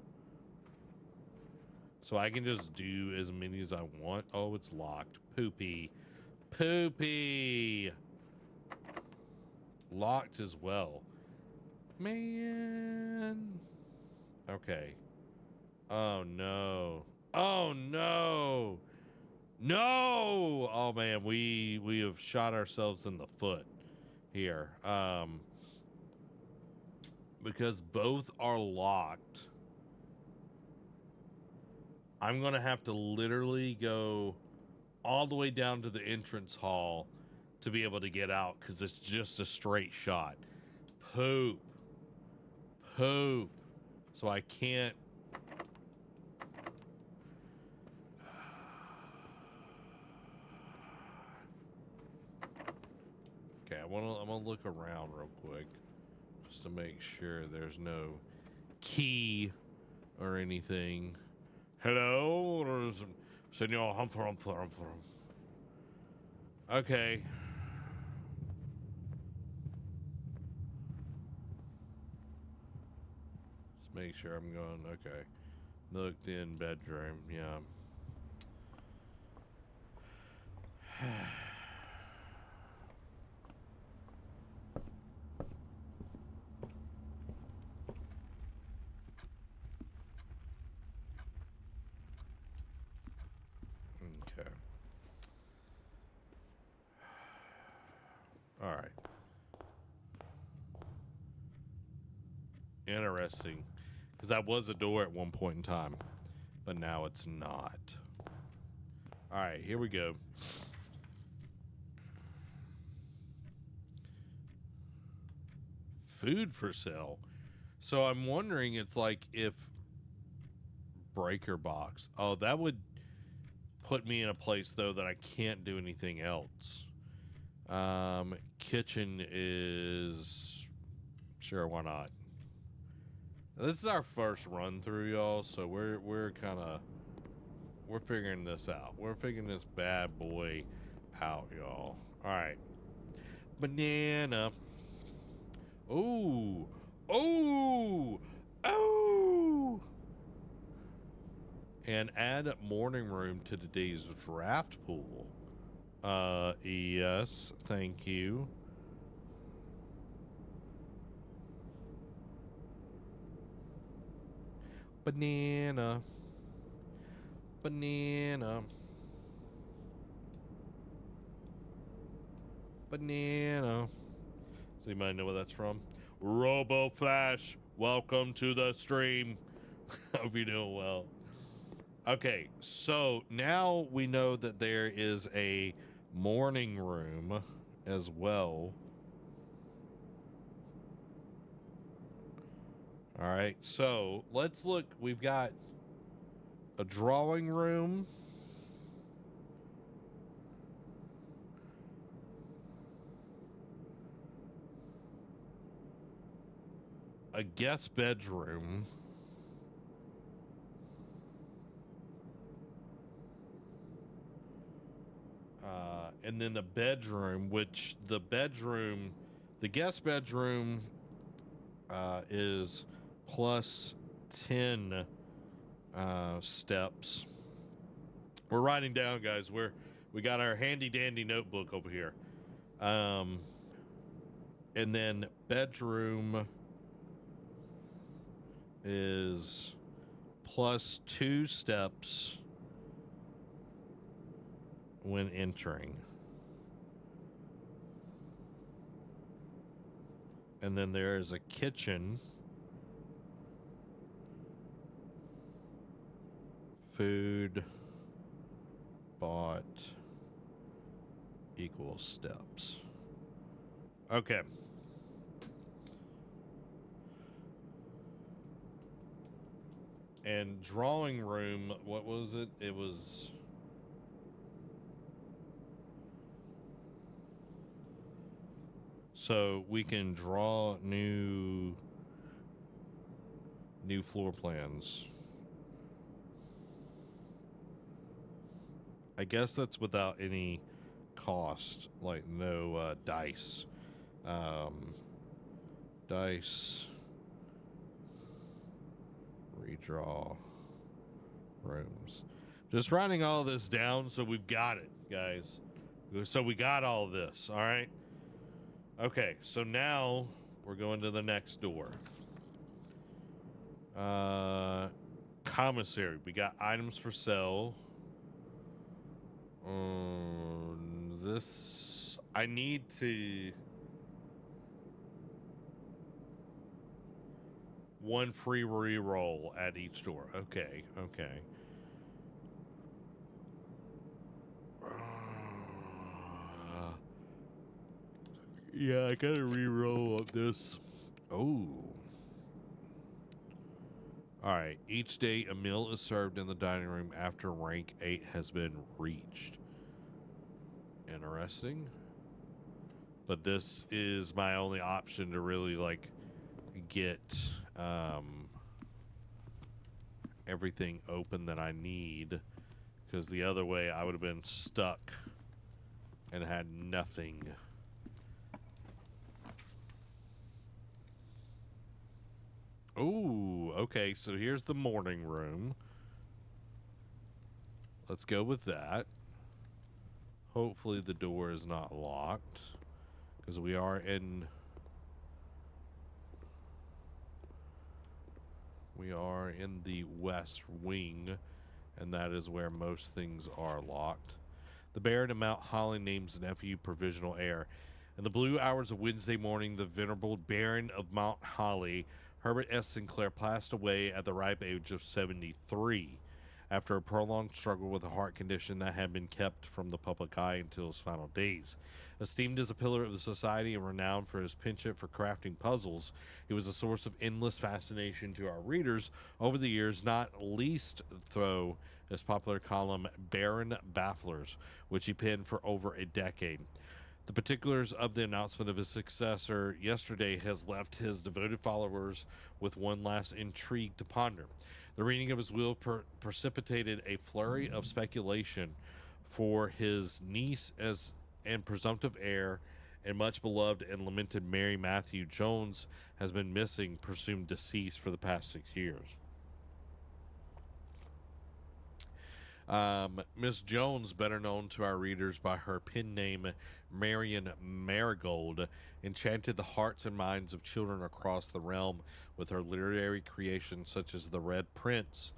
So I can just do as many as I want. Oh, it's locked. Poopy. Poopy. Locked as well. Man. Okay. Oh, no. Oh, no. No. Oh, man. We have shot ourselves in the foot here. Because both are locked. I'm going to have to literally go all the way down to the entrance hall to be able to get out because it's just a straight shot. Poop. Poop. So I can't. Okay, I'm gonna look around real quick just to make sure there's no key or anything. Hello, Senor Humper. Okay. Let's make sure I'm going. Okay. Looked in bedroom. Yeah. Okay. All right. Interesting. Because that was a door at one point in time, but now it's not. All right, here we go. Food for sale. So I'm wondering, it's like if breaker box. Oh, that would put me in a place though that I can't do anything else. Kitchen is sure, why not? This is our first run through, y'all, so we're figuring this out. We're figuring this bad boy out, y'all. All right. Banana. Ooh. Ooh. Oh. And add morning room to today's draft pool. Yes, thank you. Banana. Banana. Banana. Does anybody know where that's from? Robo Flash, welcome to the stream. Hope you're doing well. Okay, so now we know that there is a morning room as well. All right, so let's look. We've got a drawing room, a guest bedroom, and then the bedroom, which the guest bedroom is plus 10 steps. We're writing down, guys. We got our handy dandy notebook over here. And then bedroom is plus 2 steps when entering. And then there is a kitchen. Food bought equals steps. Okay. And drawing room, what was it? It was... So we can draw new floor plans. I guess that's without any cost, like no dice. Dice. Redraw rooms. Just writing all this down so we've got it, guys. So we got all this, all right? Okay, so now we're going to the next door. Commissary. We got items for sale. This... I need to... One free re-roll at each door. Okay, okay. Yeah, I gotta re-roll on this. Oh. Alright, each day a meal is served in the dining room after rank 8 has been reached. Interesting. But this is my only option to really, like, get everything open that I need. Because the other way, I would have been stuck and had nothing. Oh, okay, so here's the morning room. Let's go with that. Hopefully the door is not locked, because we are in the west wing, and that is where most things are locked. The Baron of Mount Holly names nephew provisional heir. In the blue hours of Wednesday morning, the venerable Baron of Mount Holly, Herbert S. Sinclair, passed away at the ripe age of 73 after a prolonged struggle with a heart condition that had been kept from the public eye until his final days. Esteemed as a pillar of the society and renowned for his penchant for crafting puzzles, he was a source of endless fascination to our readers over the years, not least through his popular column Baron Bafflers, which he penned for over a decade. The particulars of the announcement of his successor yesterday has left his devoted followers with one last intrigue to ponder. The reading of his will precipitated a flurry of speculation for his niece and presumptive heir, and much beloved and lamented Mary Matthew Jones has been missing, presumed deceased, for the past 6 years. Miss Jones, better known to our readers by her pen name Marion Marigold, enchanted the hearts and minds of children across the realm with her literary creations such as The Red Prince,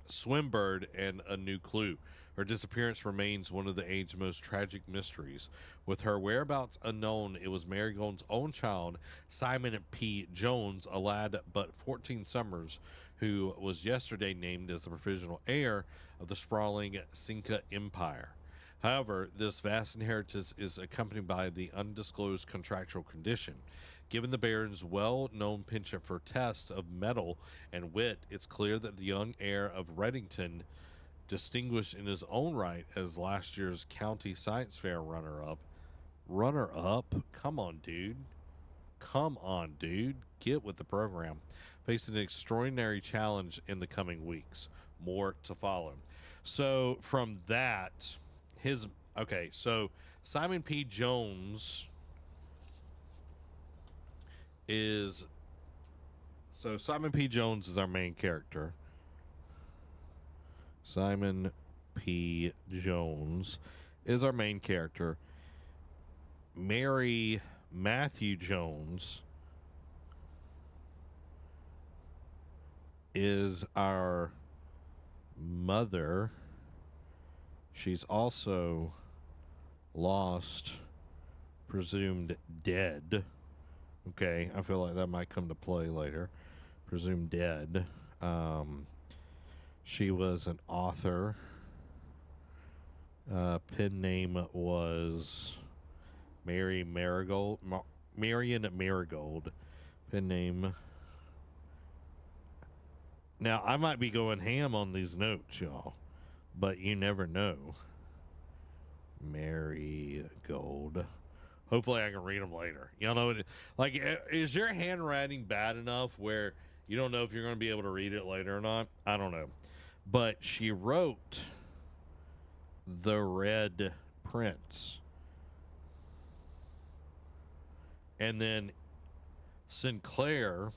Swimbird, and a new clue. Her disappearance remains one of the age's most tragic mysteries. With her whereabouts unknown, it was Marigold's own child, Simon P. Jones, a lad but 14 summers, who was yesterday named as the provisional heir of the sprawling Cinca Empire. However, this vast inheritance is accompanied by the undisclosed contractual condition. Given the Baron's well-known penchant for tests of mettle and wit, it's clear that the young heir of Reddington, distinguished in his own right as last year's county science fair runner-up. Come on, dude. Get with the program. Facing an extraordinary challenge in the coming weeks. More to follow. So from that, so Simon P. Jones is our main character. Simon P. Jones is our main character. Mary Matthew Jones is our mother. She's also lost, presumed dead. Okay, I feel like that might come to play later. Presumed dead. She was an author. Pen name was Marion Marigold. Pen name. Now, I might be going ham on these notes, y'all, but you never know. Marigold. Hopefully I can read them later. You know, like, is your handwriting bad enough where you don't know if you're going to be able to read it later or not? I don't know. But she wrote The Red Prince. And then Sinclair,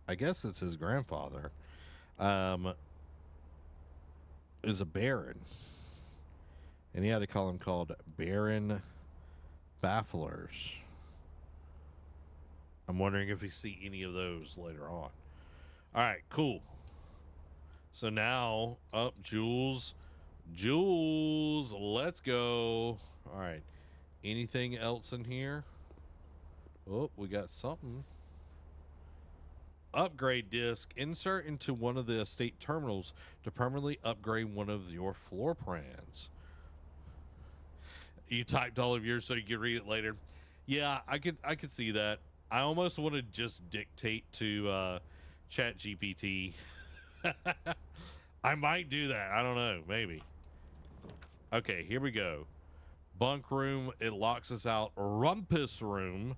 I guess it's his grandfather, is a baron. And he had a column called Baron Bafflers. I'm wondering if we see any of those later on. All right, cool. So now, Jules, let's go. All right. Anything else in here? Oh, we got something. Upgrade disc. Insert into one of the estate terminals to permanently upgrade one of your floor plans. You typed all of yours so you could read it later. Yeah, I could see that. I almost want to just dictate to ChatGPT. I might do that. I don't know. Maybe. Okay, here we go. Bunk room. It locks us out. Rumpus room.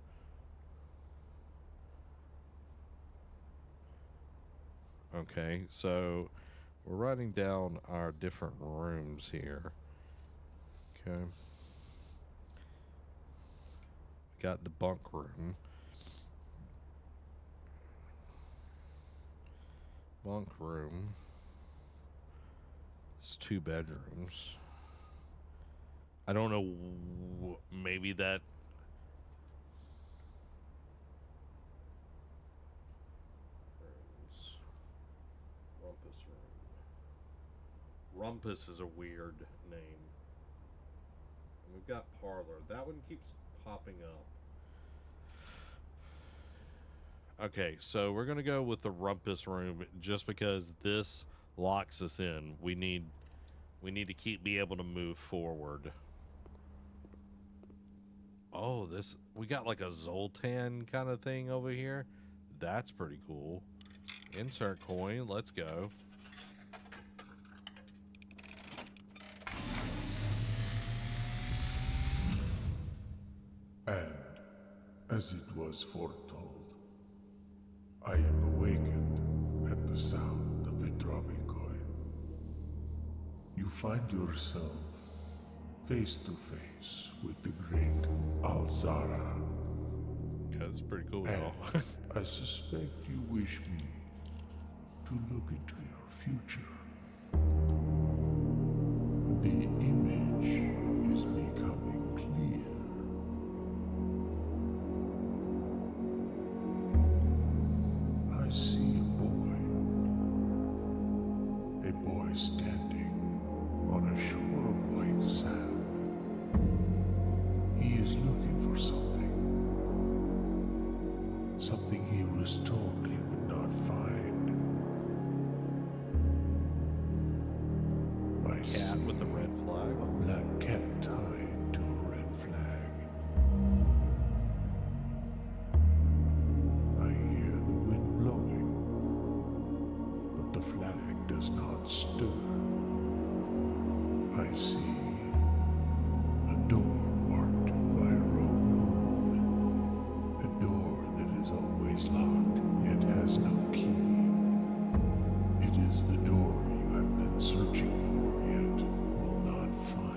Okay, so we're writing down our different rooms here. Okay. Got the bunk room. Bunk room. It's 2 bedrooms. I don't know. Maybe that. Rumpus room. Rumpus is a weird name. And we've got parlor. That one keeps popping up. Okay, so we're gonna go with the rumpus room just because this locks us in. We need to be able to move forward. Oh, we got like a Zoltan kind of thing over here. That's pretty cool. Insert coin. Let's go. And as it was foretold, I am awakened at the sound of a dropping coin. You find yourself face to face with the great Alzara. Okay, that's pretty cool, And y'all. I suspect you wish me to look into your future. The image is becoming clear. I see a boy boy standing on a shore of white sand. He is looking for something. Something he was told he would not find. I Cat with a red flag. a black cat tied to a red flag. I hear the wind blowing, but the flag does not stir. I see a door marked by a rogue moon. A door that is always locked, yet has no key. It is the door you have been searching for, yet will not find.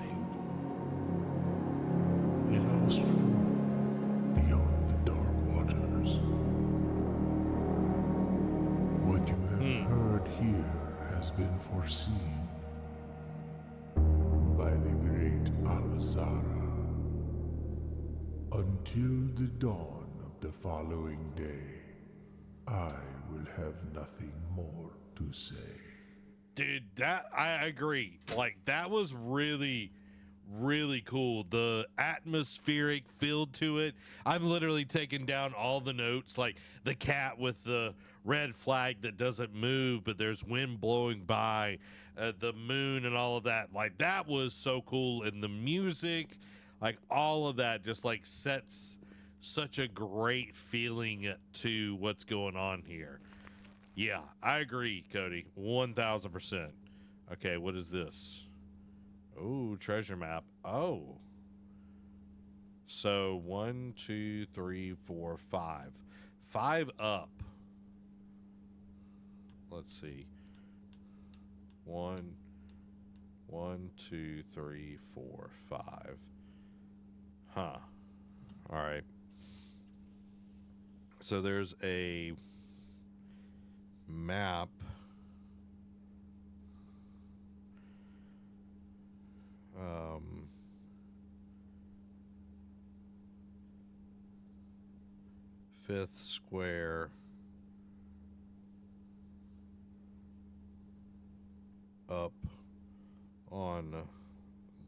A lost room beyond the dark waters. What you have heard here has been foreseen by the great Alazara. Until the dawn of the following day, I will have nothing more to say. Dude, that I agree. Like, that was really, really cool. The atmospheric feel to it. I'm literally taking down all the notes, like the cat with the red flag that doesn't move, but there's wind blowing by, the moon and all of that. Like, that was so cool. And the music, like, all of that just like sets such a great feeling to what's going on here. Yeah, I agree, Cody. 1000%. Okay, what is this? Oh, treasure map. Oh. So 1, 2, 3, 4, 5. 5 up. Let's see. 1, 2, 3, 4, 5. Huh. All right. So there's a map. Fifth square up on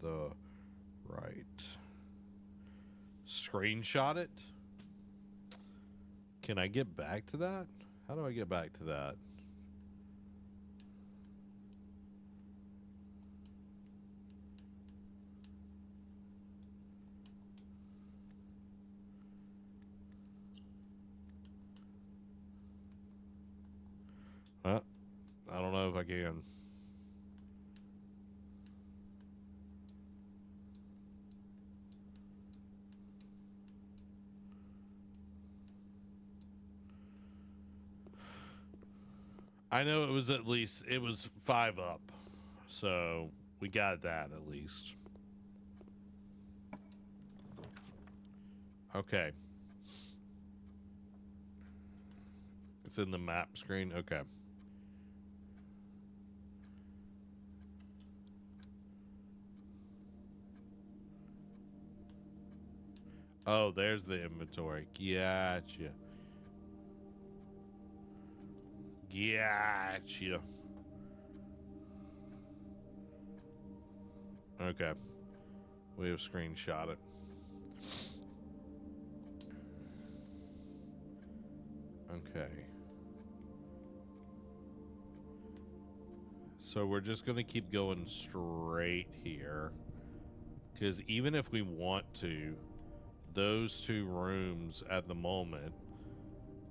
the right. Screenshot it. Can I get back to that? How do I get back to that? I don't know if I can. I know it was 5 up. So we got that at least. Okay. It's in the map screen. Okay. Oh, there's the inventory. Gotcha. Gotcha. Okay. We have screenshot it. Okay. So we're just going to keep going straight here. Because even if we want to, those 2 rooms at the moment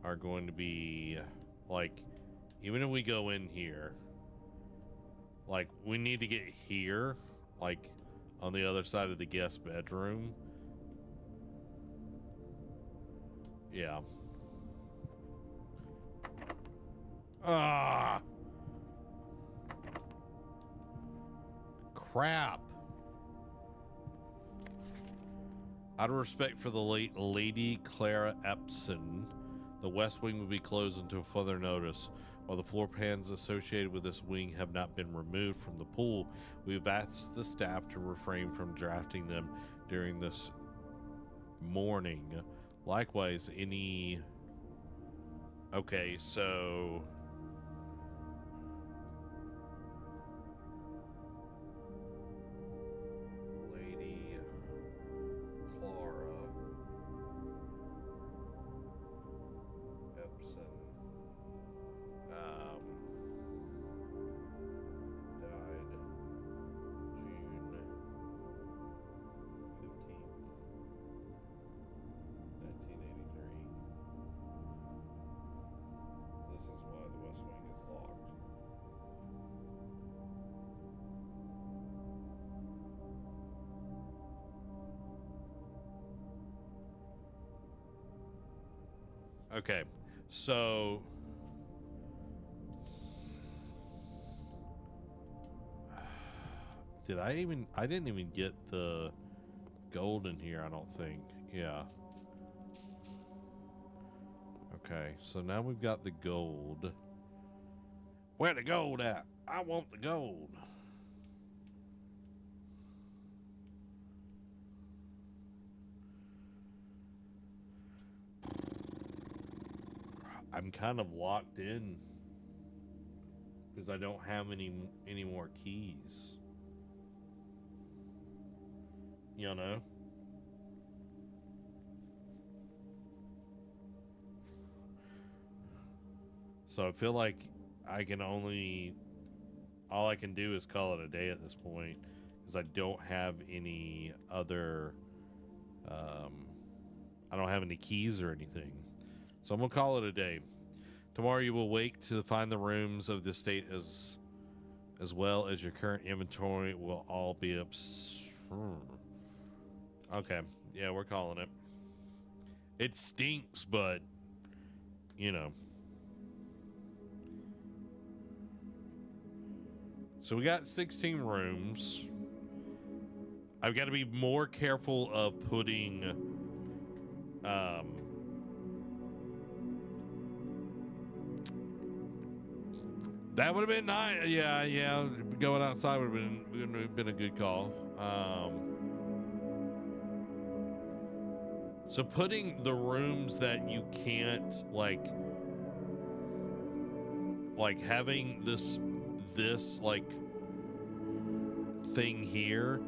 are going to be, like, even if we go in here, like, we need to get here, like, on the other side of the guest bedroom. Yeah. Ah! Crap. Out of respect for the late Lady Clara Epson, the West Wing will be closed until further notice. While the floor pans associated with this wing have not been removed from the pool, we've asked the staff to refrain from drafting them during this morning. Likewise, any... Okay, so... Okay, so I didn't even get the gold in here, I don't think. Yeah. Okay, so now we've got the gold. Where the gold at? I want the gold. I'm kind of locked in because I don't have any more keys. You know? So I feel like all I can do is call it a day at this point because I don't have any other, I don't have any keys or anything. So I'm going to call it a day. Tomorrow you will wake to find the rooms of the estate as well as your current inventory will all be up. Okay, yeah, we're calling it. It stinks, but, you know. So we got 16 rooms. I've got to be more careful of putting, that would have been nice. Yeah. Going outside would have been a good call. So putting the rooms that you can't like having this like thing here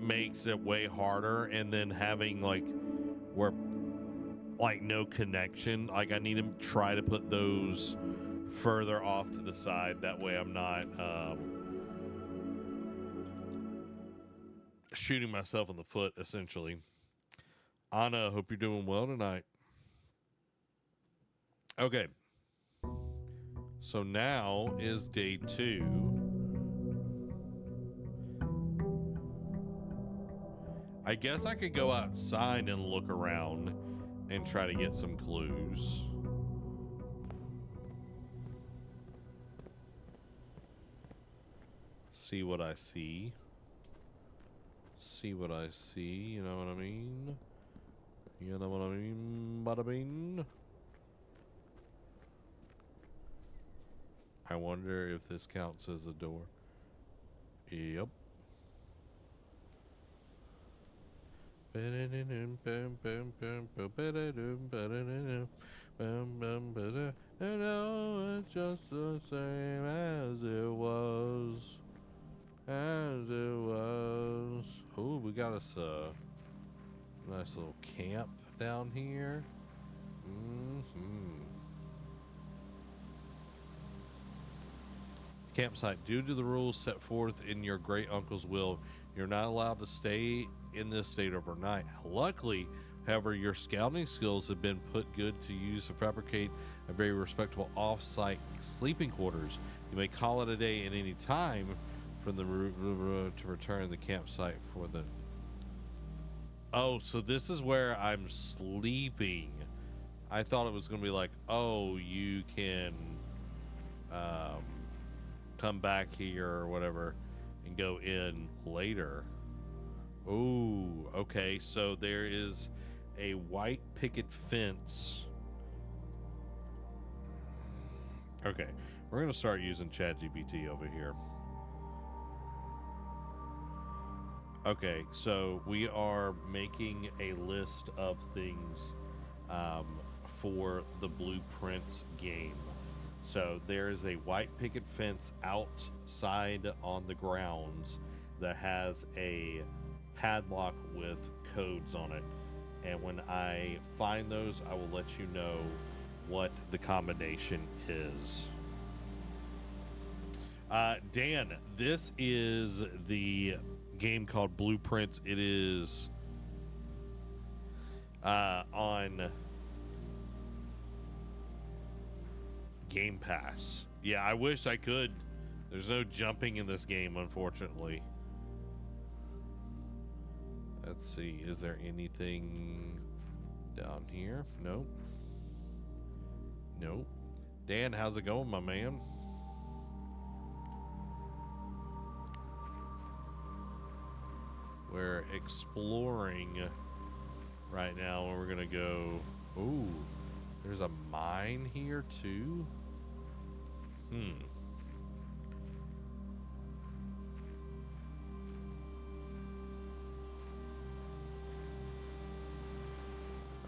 makes it way harder, and then having like where like no connection, like I need to try to put those further off to the side, that way I'm not shooting myself in the foot essentially. Anna, hope you're doing well tonight. Okay, so now is day 2. I guess I could go outside and look around and try to get some clues. See what I see. See what I see, you know what I mean? You know what I mean? Bada bing. I wonder if this counts as a door. Yep. And now it's just the same as it was. Oh, we got us a nice little camp down here. Campsite. Due to the rules set forth in your great uncle's will, you're not allowed to stay in this state overnight. Luckily, however, your scouting skills have been put good to use to fabricate a very respectable off-site sleeping quarters. You may call it a day at any time from the to return the campsite for the... Oh, so this is where I'm sleeping. I thought it was going to be like, oh, you can come back here or whatever and go in later. Oh, okay. So there is a white picket fence. Okay, we're going to start using ChatGPT over here. Okay, so we are making a list of things for the Blueprints game. So there is a white picket fence outside on the grounds that has a padlock with codes on it. And when I find those, I will let you know what the combination is. Dan, this is the game called Blueprints. It is on Game Pass. Yeah, I wish I could. There's no jumping in this game, unfortunately. Let's see. Is there anything down here? Nope. Nope. Dan, how's it going, my man? We're exploring right now, and we're gonna go. Ooh, there's a mine here too.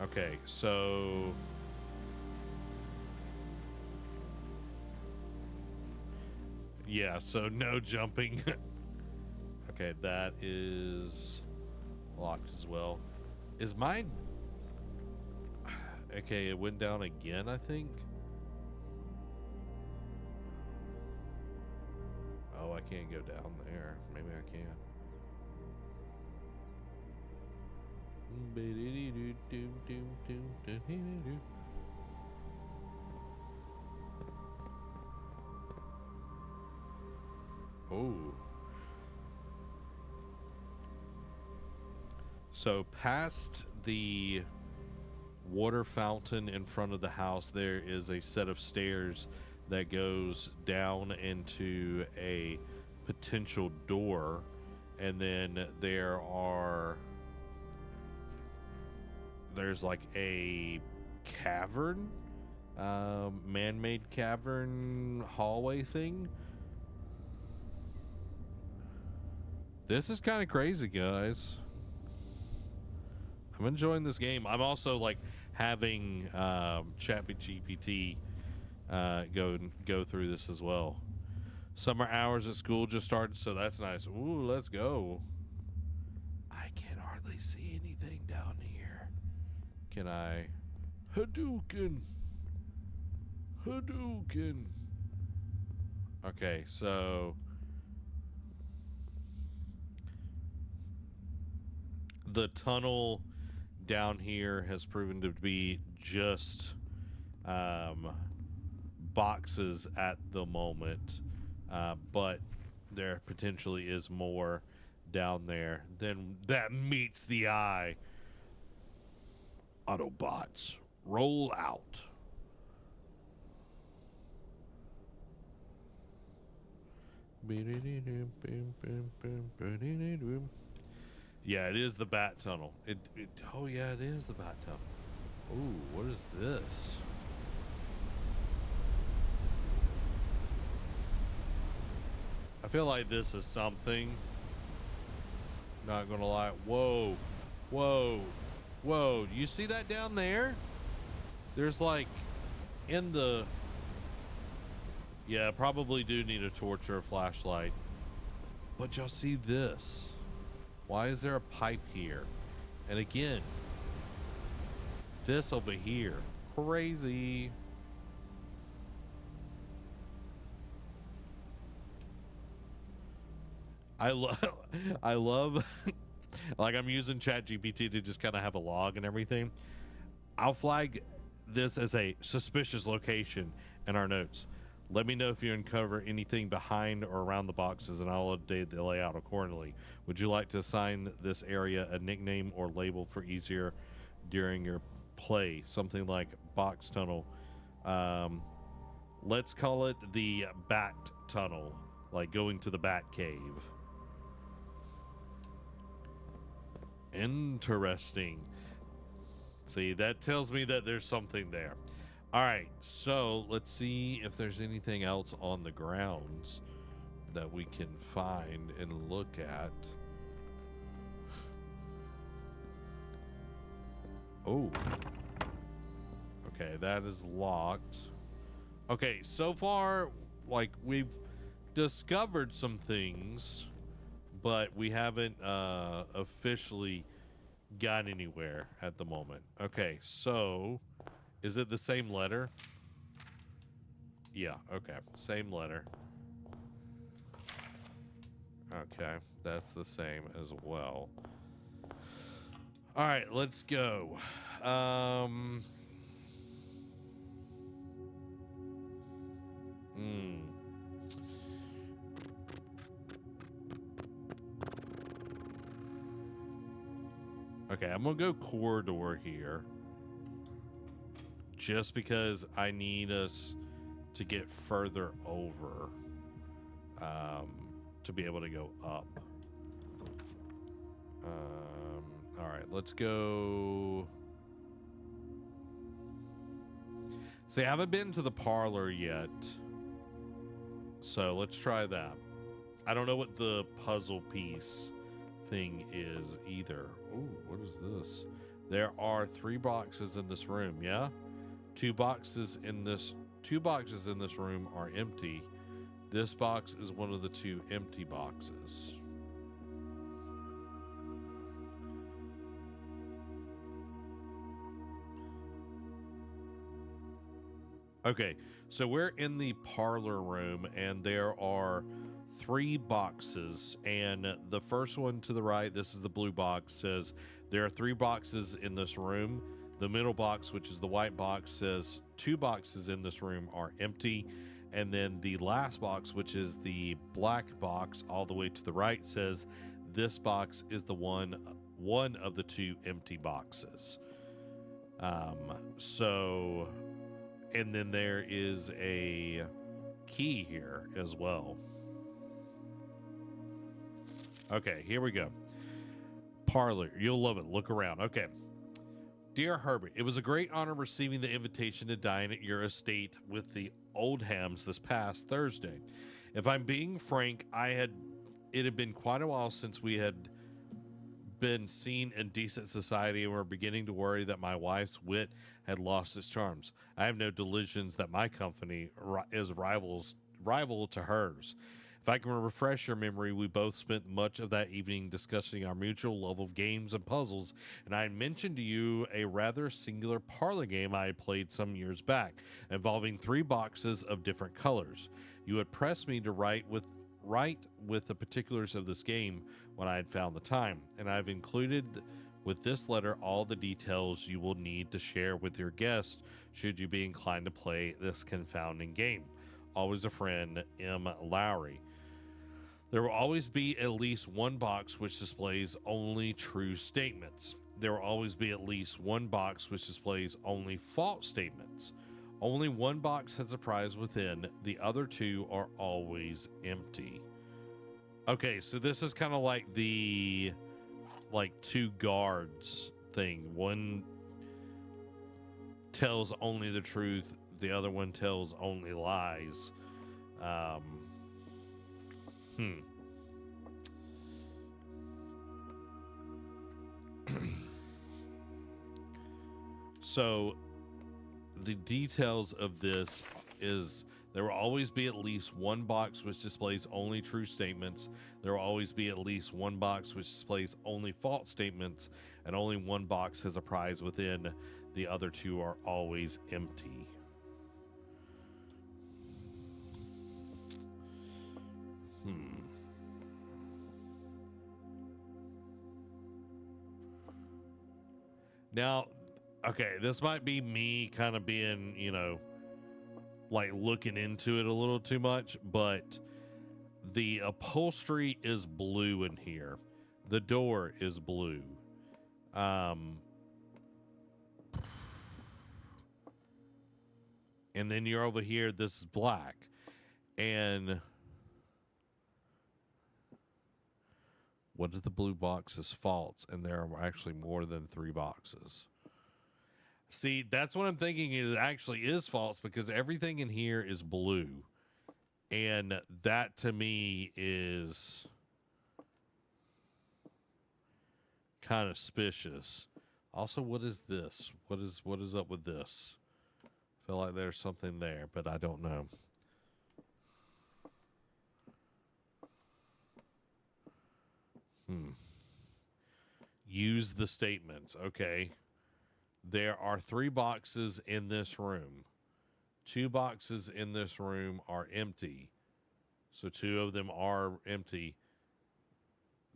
Okay, so yeah, so no jumping. Okay, that is locked as well. Is mine... Okay, it went down again, I think. Oh, I can't go down there. Maybe I can. Oh. So past the water fountain in front of the house, there is a set of stairs that goes down into a potential door, and then there's like a cavern, man-made cavern hallway thing. This is kind of crazy, guys. I'm enjoying this game. I'm also like having ChatGPT go through this as well. Summer hours at school just started, so that's nice. Ooh, let's go. I can hardly see anything down here. Can I? Hadouken. Okay, so the tunnel down here has proven to be just boxes at the moment, but there potentially is more down there than that meets the eye. Autobots, roll out. Yeah, it is the bat tunnel. Oh yeah, it is the bat tunnel. Ooh, what is this? I feel like this is something. Not gonna lie. Whoa. You see that down there? There's like in the... Yeah, probably do need a torch or a flashlight. But y'all see this? Why is there a pipe here? And again, this over here. Crazy. I love like I'm using ChatGPT to just kind of have a log and everything. I'll flag this as a suspicious location in our notes. Let me know if you uncover anything behind or around the boxes, and I'll update the layout accordingly. Would you like to assign this area a nickname or label for easier during your play? Something like box tunnel. Let's call it the Bat Tunnel, like going to the Bat Cave. Interesting. See, that tells me that there's something there. All right, so let's see if there's anything else on the grounds that we can find and look at. Oh. Okay, that is locked. Okay, so far, like, we've discovered some things, but we haven't officially got anywhere at the moment. Okay, so is it the same letter? Yeah, okay, same letter. Okay, that's the same as well. All right, let's go. Okay, I'm gonna go corridor here. just because I need us to get further over to be able to go up. All right, let's go. See, I haven't been to the parlor yet, so let's try that. I don't know what the puzzle piece thing is either. Ooh, what is this? There are 3 boxes in this room, yeah? 2 boxes in this room are empty. This box is one of the 2 empty boxes. Okay, so we're in the parlor room, and there are 3 boxes, and the first one to the right, this is the blue box, says there are 3 boxes in this room. The middle box, which is the white box, says 2 boxes in this room are empty. And then the last box, which is the black box all the way to the right, says this box is the one of the 2 empty boxes. And then there is a key here as well. Okay, here we go. Parlor, you'll love it. Look around. Okay. Dear Herbert, it was a great honor receiving the invitation to dine at your estate with the Oldhams this past Thursday. If I'm being frank, it had been quite a while since we had been seen in decent society, and we're beginning to worry that my wife's wit had lost its charms. I have no delusions that my company is rival to hers. If I can refresh your memory, we both spent much of that evening discussing our mutual love of games and puzzles, and I had mentioned to you a rather singular parlor game I had played some years back, involving 3 boxes of different colors. You had pressed me to write with the particulars of this game when I had found the time, and I've included with this letter all the details you will need to share with your guests should you be inclined to play this confounding game. Always a friend, M. Lowry. There will always be at least 1 box which displays only true statements. There will always be at least 1 box which displays only false statements. Only 1 box has a prize within. The other 2 are always empty. Okay, so this is kind of like the 2 guards thing. One tells only the truth. The other one tells only lies. So the details of this is there will always be at least 1 box which displays only true statements. There will always be at least 1 box which displays only false statements, and only 1 box has a prize within. The other 2 are always empty. Now, okay, this might be me kind of being, looking into it a little too much, but the upholstery is blue in here. The door is blue. And then you're over here, this is black. And what if the blue box is false and there are actually more than 3 boxes? See, that's what I'm thinking. It actually is false because everything in here is blue. And that to me is kind of suspicious. Also, what is this? What is up with this? I feel like there's something there, but I don't know. Use the statements. Okay. There are 3 boxes in this room. 2 boxes in this room are empty. So 2 of them are empty.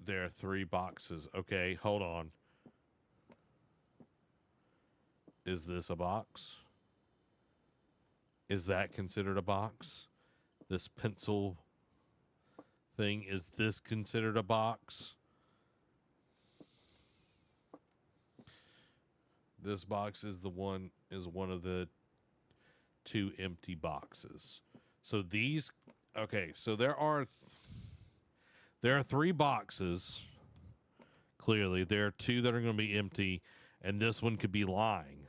There are 3 boxes. Okay, hold on. Is this a box? Is that considered a box? This pencil thing, is this considered a box? This box is one of the 2 empty boxes. So these, okay, so there are 3 boxes. Clearly, there are 2 that are going to be empty, and this one could be lying.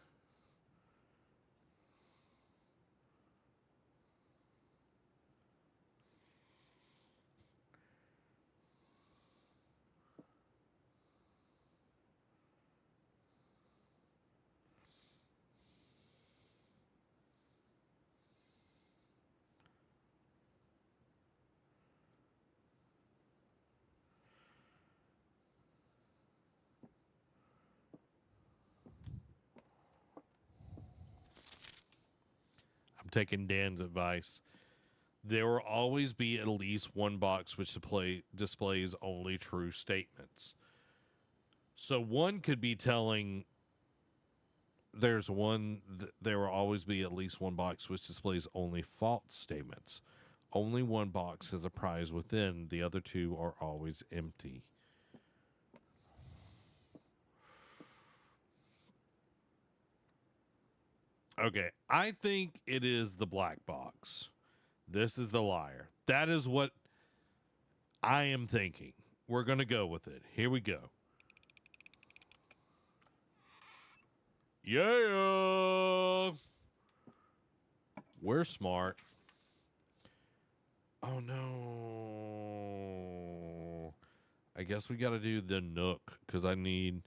I'm taking Dan's advice. There will always be at least one box which displays only true statements. So one could be telling there will always be at least one box which displays only false statements. Only one box has a prize within. The other 2 are always empty. Okay, I think it is the black box. This is the liar. That is what I am thinking. We're going to go with it. Here we go. Yeah! We're smart. Oh, no. I guess we got to do the Nook, because I need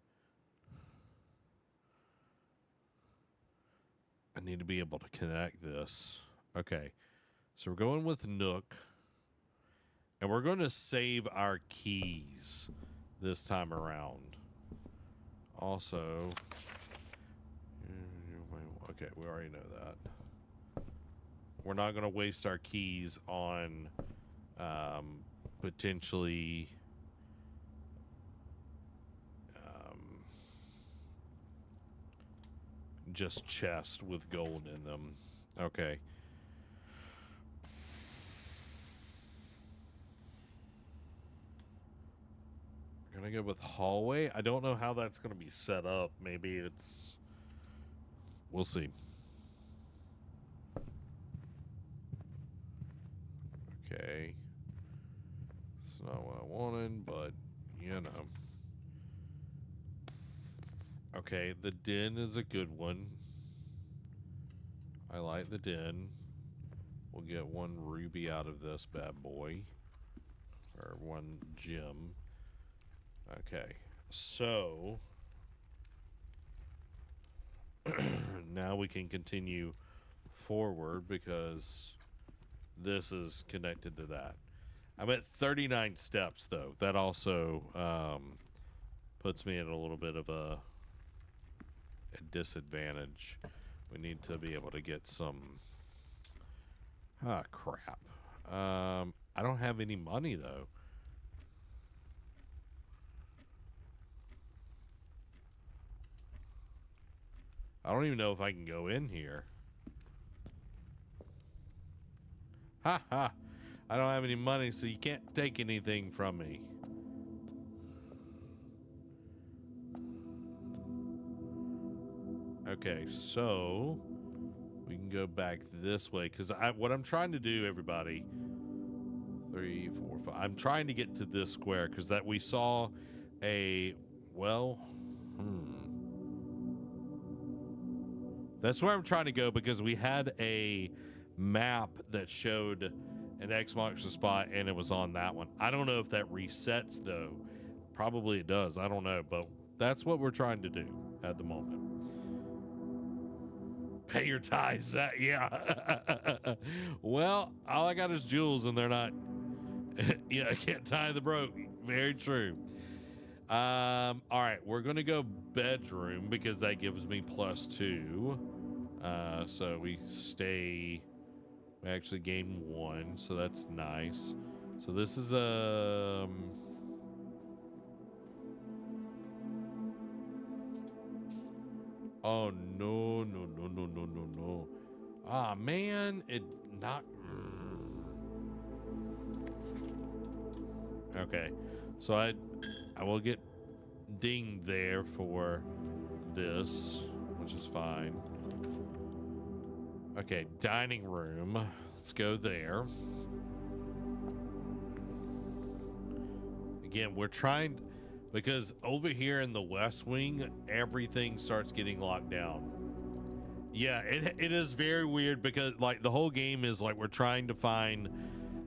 to be able to connect this. Okay. So we're going with Nook. And we're going to save our keys this time around. Also, okay, we already know that. We're not going to waste our keys on potentially just chests with gold in them. Okay. We're going to go with hallway. I don't know how that's going to be set up. Maybe it's... We'll see. Okay. It's not what I wanted, but, you know. Okay, the den is a good one. I like the den. We'll get 1 ruby out of this bad boy. Or 1 gem. Okay, so... now we can continue forward because this is connected to that. I'm at 39 steps, though. That also puts me at a little bit of a disadvantage. We need to be able to get some... Ah, crap. I don't have any money, though. I don't even know if I can go in here. Ha ha. I don't have any money, so you can't take anything from me. Okay, so we can go back this way because what I'm trying to do, everybody, 3, 4, 5. I'm trying to get to this square because that we saw a That's where I'm trying to go because we had a map that showed an X marks the spot and it was on that one. I don't know if that resets though. Probably it does. I don't know, but that's what we're trying to do at the moment. Pay your tithes. Yeah. Well, all I got is jewels and they're not. Yeah, I can't tie the broke. Very true. All right, we're gonna go bedroom because that gives me +2. So we actually gain 1, so that's nice. So this is oh no. Ah man, it not Okay. So I will get dinged there for this, which is fine. Okay, dining room. Let's go there. Again, we're trying, because over here in the West Wing, everything starts getting locked down. Yeah, it is very weird because like the whole game is like we're trying to find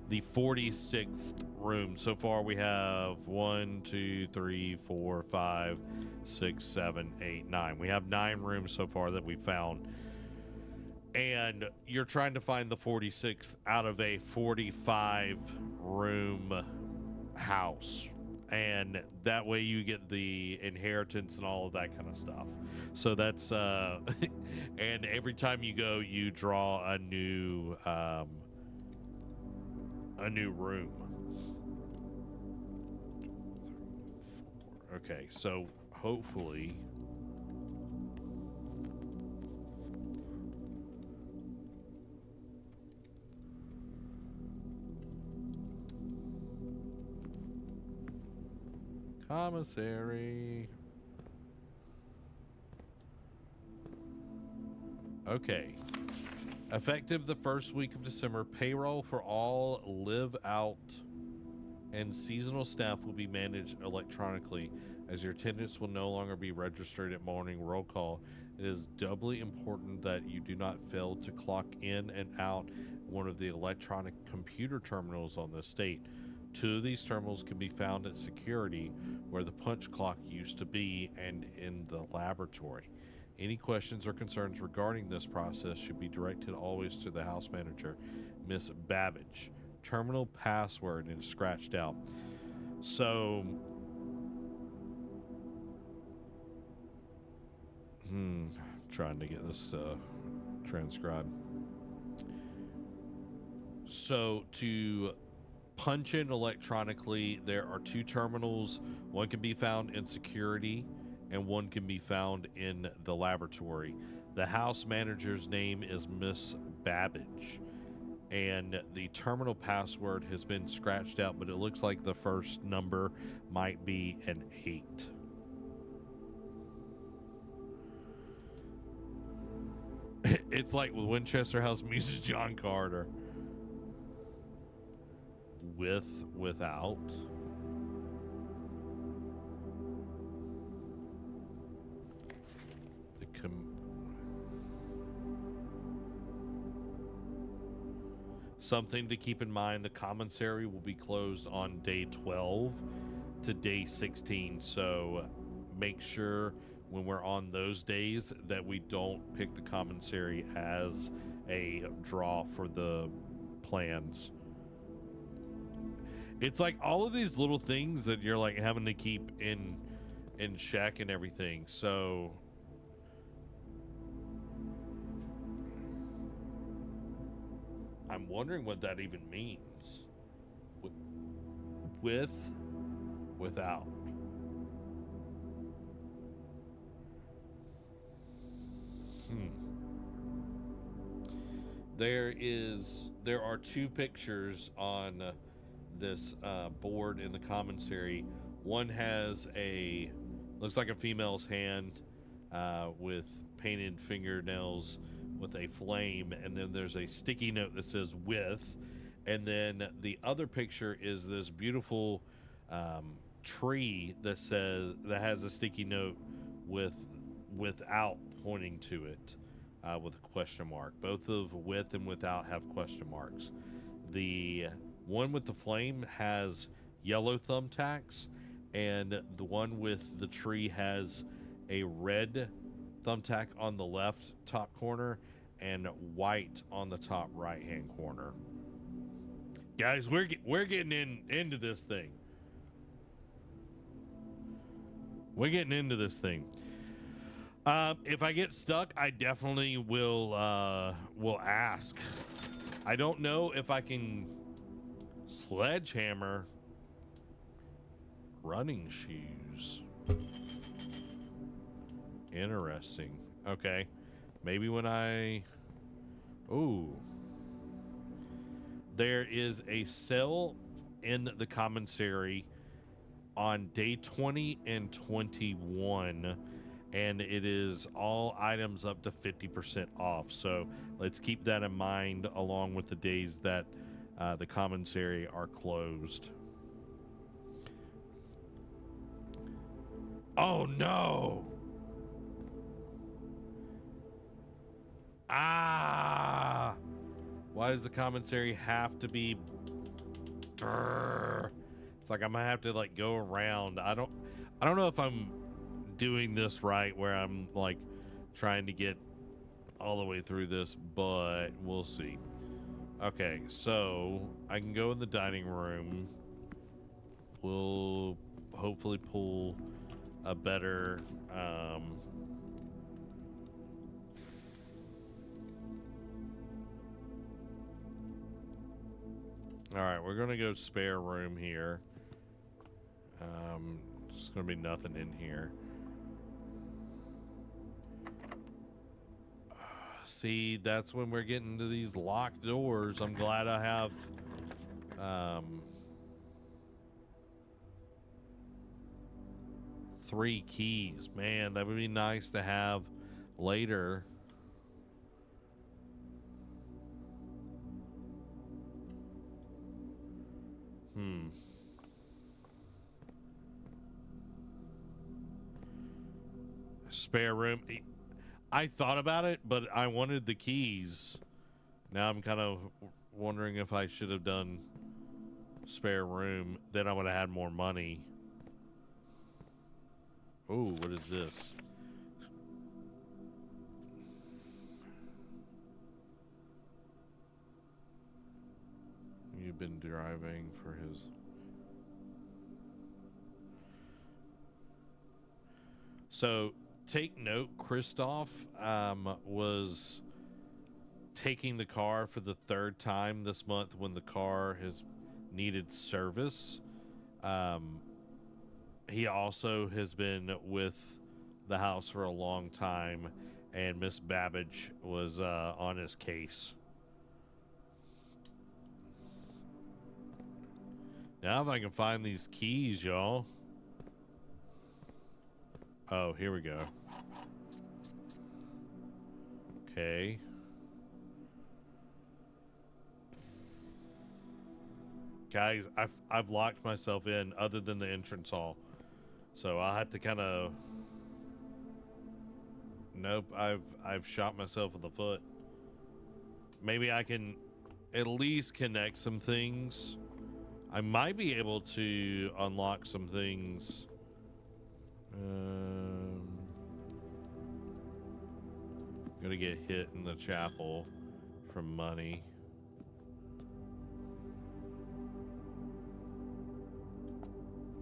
the 46th room. So far we have 1, 2, 3, 4, 5, 6, 7, 8, 9. We have 9 rooms so far that we found. And you're trying to find the 46th out of a 45 room house. And that way you get the inheritance and all of that kind of stuff. So that's and every time you go, you draw a new room. Okay, so hopefully commissary. Okay. Effective the first week of December, payroll for all live out and seasonal staff will be managed electronically, as your attendance will no longer be registered at morning roll call. It is doubly important that you do not fail to clock in and out one of the electronic computer terminals on the estate. 2 of these terminals can be found at security, where the punch clock used to be, and in the laboratory. Any questions or concerns regarding this process should be directed always to the house manager, Miss Babbage. Terminal password is scratched out. So, trying to get this transcribed. So, to punch in electronically, there are 2 terminals. One can be found in security and one can be found in the laboratory. The house manager's name is Miss Babbage, and the terminal password has been scratched out, but it looks like the first number might be an 8. It's like with Winchester House Muses John Carter. Without. Something to keep in mind, the commissary will be closed on day 12 to day 16. So make sure when we're on those days that we don't pick the commissary as a draw for the plans. It's like all of these little things that you're like having to keep in check and everything. So I'm wondering what that even means. Without. There are 2 pictures on this board in the commissary. One has looks like a female's hand with painted fingernails with a flame, and then there's a sticky note that says with, and then the other picture is this beautiful tree that has a sticky note without pointing to it with a question mark. Both of with and without have question marks. The one with the flame has yellow thumbtacks, and the one with the tree has a red thumbtack on the left top corner and white on the top right hand corner. Guys, we're getting into this thing. We're getting into this thing. If I get stuck, I definitely will ask. I don't know if I can sledgehammer running shoes. Interesting. Okay. Maybe when there is a sale in the commissary on day 20 and 21 and it is all items up to 50% off. So let's keep that in mind along with the days that the commissary are closed. Oh no! Ah! Why does the commissary have to be? It's like I'm gonna have to like go around. I don't know if I'm doing this right, where I'm like trying to get all the way through this, but we'll see. Okay, so I can go in the dining room. We'll hopefully pull a better all right, we're gonna go spare room here. There's gonna be nothing in here. See, that's when we're getting to these locked doors. I'm glad I have 3 keys. Man, that would be nice to have later. Spare room. I thought about it, but I wanted the keys. Now I'm kind of wondering if I should have done spare room. Then I would have had more money. Oh, what is this? You've been driving for his... So, take note, Christoph was taking the car for the 3rd time this month when the car has needed service. He also has been with the house for a long time, and Miss Babbage was on his case. Now if I can find these keys, y'all. Oh, here we go. Okay. Guys, I've locked myself in other than the entrance hall. So I'll have to kind of... Nope, I've shot myself in the foot. Maybe I can at least connect some things. I might be able to unlock some things. Gonna get hit in the chapel from money.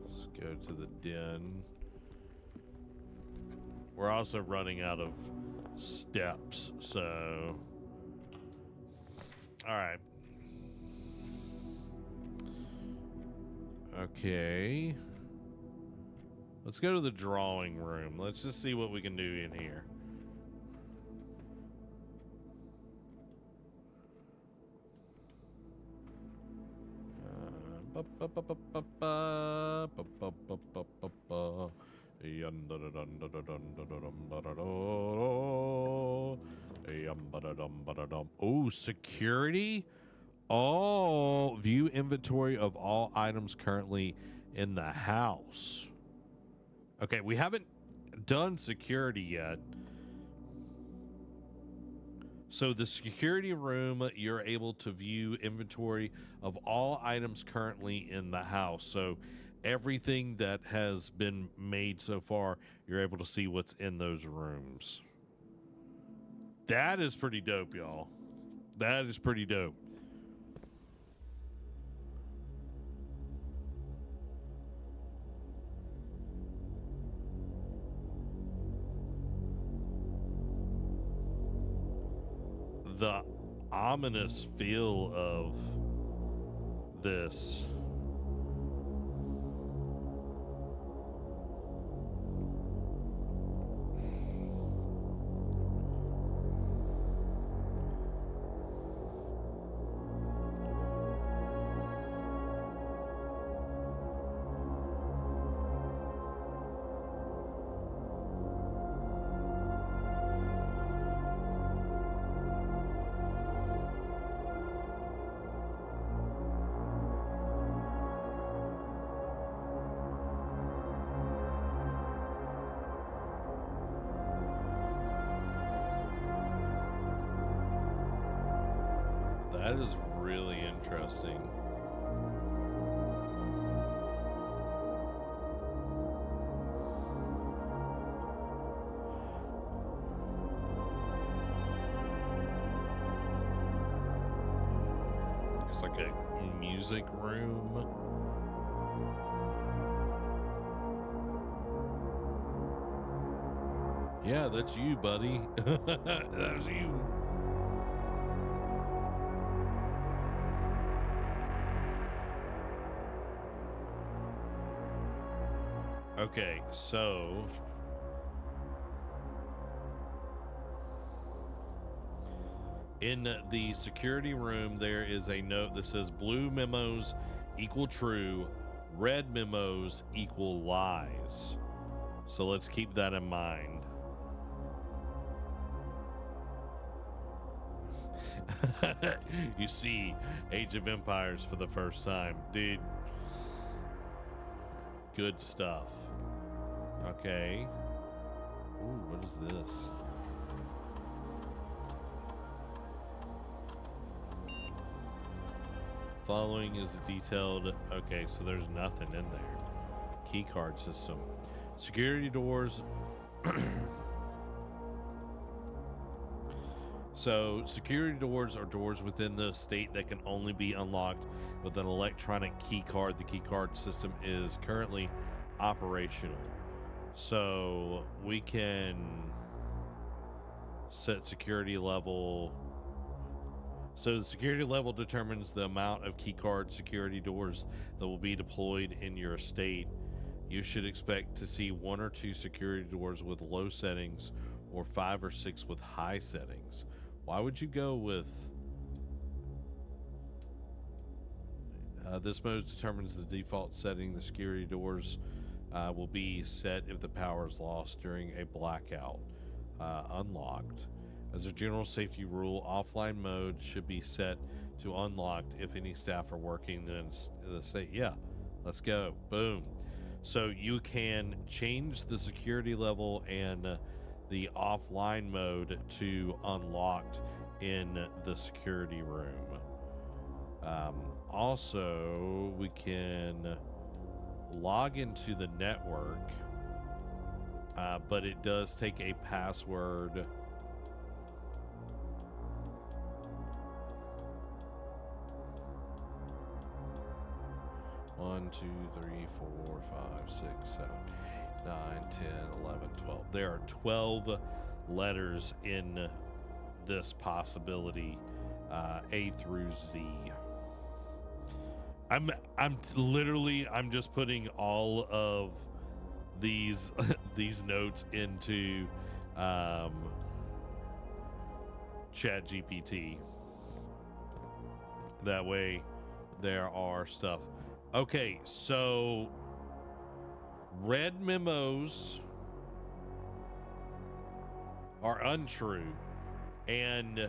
Let's go to the den. We're also running out of steps, so... Alright. Okay. Let's go to the drawing room. Let's just see what we can do in here. Oh, security? Oh, view inventory of all items currently in the house. Okay, we haven't done security yet. So the security room, you're able to view inventory of all items currently in the house. So everything that has been made so far, you're able to see what's in those rooms. That is pretty dope, y'all. That is pretty dope. The ominous feel of this. That is really interesting. It's like a music room. Yeah, that's you, buddy. That's you. Okay, so in the security room, there is a note that says blue memos equal true, red memos equal lies. So let's keep that in mind. You see Age of Empires for the first time. Dude, good stuff. Okay. Ooh, what is this? Following is detailed. Okay, so there's nothing in there. Key card system. Security doors. So, security doors are doors within the estate that can only be unlocked with an electronic key card. The key card system is currently operational. So, we can set security level. So, the security level determines the amount of key card security doors that will be deployed in your estate. You should expect to see 1 or 2 security doors with low settings or 5 or 6 with high settings. Why would you go with this mode determines the default setting. The security doors will be set if the power is lost during a blackout. Unlocked. As a general safety rule, offline mode should be set to unlocked if any staff are working. Then the state, yeah, let's go. Boom. So you can change the security level and the offline mode to unlocked in the security room. Also, we can log into the network, but it does take a password. One, 2, 3, 4, 5, 6, 7, 9, 10, 11, 12. There are 12 letters in this possibility, A through Z. I'm just putting all of these these notes into ChatGPT. That way there are stuff. Okay, so red memos are untrue, and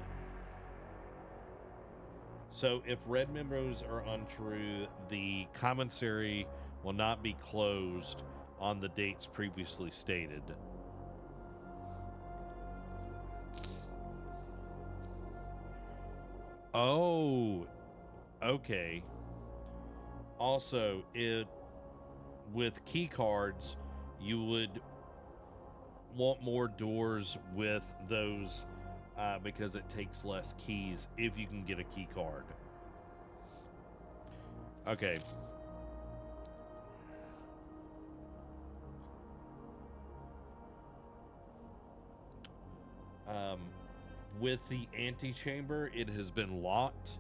so if red memos are untrue, the commissary will not be closed on the dates previously stated. Oh, okay. Also, with key cards, you would want more doors with those because it takes less keys if you can get a key card. Okay. With the antechamber, it has been locked,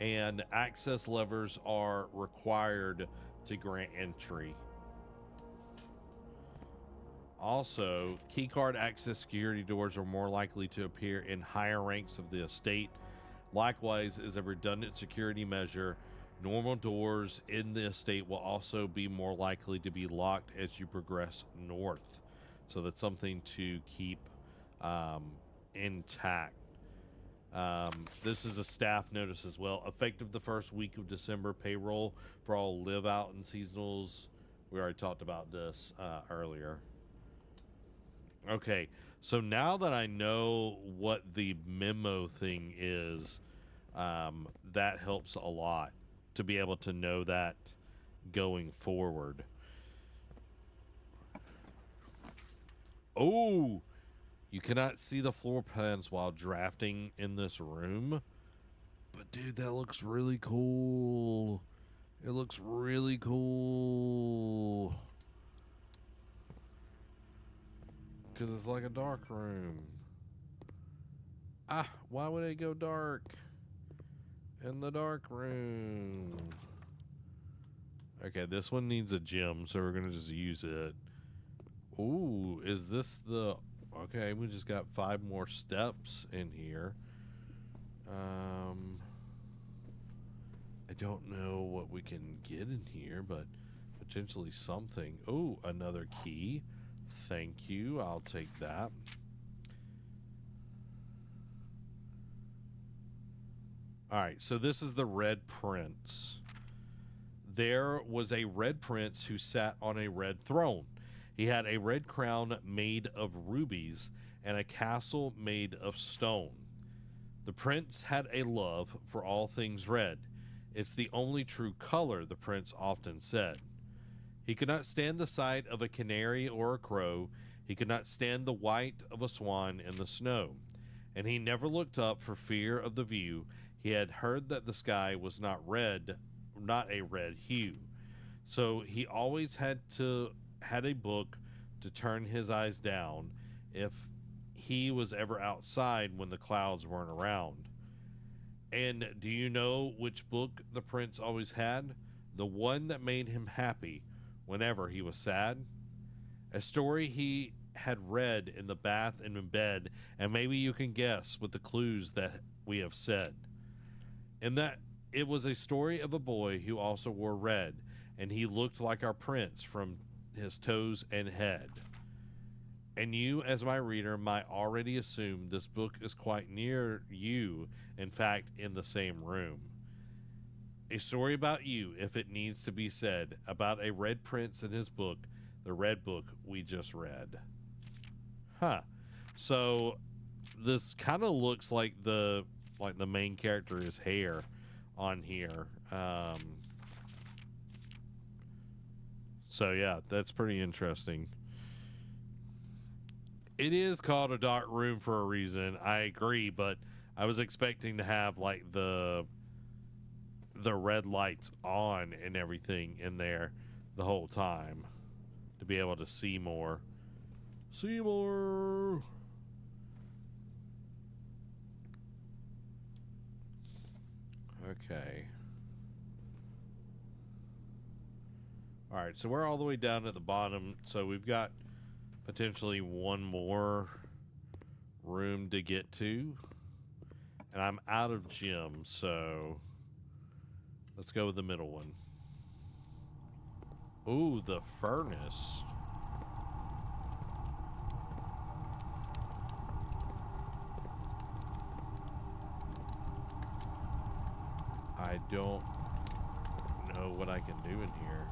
and access levers are required to grant entry. Also, keycard access security doors are more likely to appear in higher ranks of the estate. Likewise, as a redundant security measure, normal doors in the estate will also be more likely to be locked as you progress north. So that's something to keep intact. This is a staff notice as well. Effective the first week of December, payroll for all live out and seasonals. We already talked about this earlier. Okay, so now that I know what the memo thing is, That helps a lot to be able to know that going forward. Oh, you cannot see the floor plans while drafting in this room. But dude, that looks really cool. It looks really cool. Because it's like a dark room. Ah, why would it go dark in the dark room? Okay, this one needs a gem, so we're going to just use it. Ooh, is this the... Okay, we just got 5 more steps in here. I don't know what we can get in here, but potentially something. Oh, another key. Thank you. I'll take that. All right, so this is the Red Prince. There was a Red Prince who sat on a red throne. He had a red crown made of rubies and a castle made of stone. The prince had a love for all things red. It's the only true color, the prince often said. He could not stand the sight of a canary or a crow. He could not stand the white of a swan in the snow. And he never looked up for fear of the view. He had heard that the sky was not a red hue. So he always had a book to turn his eyes down if he was ever outside when the clouds weren't around. And do you know which book the prince always had? The one that made him happy whenever he was sad. A story he had read in the bath and in bed, and maybe you can guess with the clues that we have said. And that it was a story of a boy who also wore red, and he looked like our prince from his toes and head. And you, as my reader, might already assume this book is quite near you, in fact, in the same room. A story about you, if it needs to be said, about a red prince and his book, the red book we just read. Huh. So this kind of looks like the main character's hair on here. So yeah, that's pretty interesting. It is called a dark room for a reason. I agree, but I was expecting to have like the red lights on and everything in there the whole time to be able to see more. See more. Okay. All right, so we're all the way down at the bottom, so we've got potentially one more room to get to. And I'm out of gems, so let's go with the middle one. Ooh, the furnace. I don't know what I can do in here.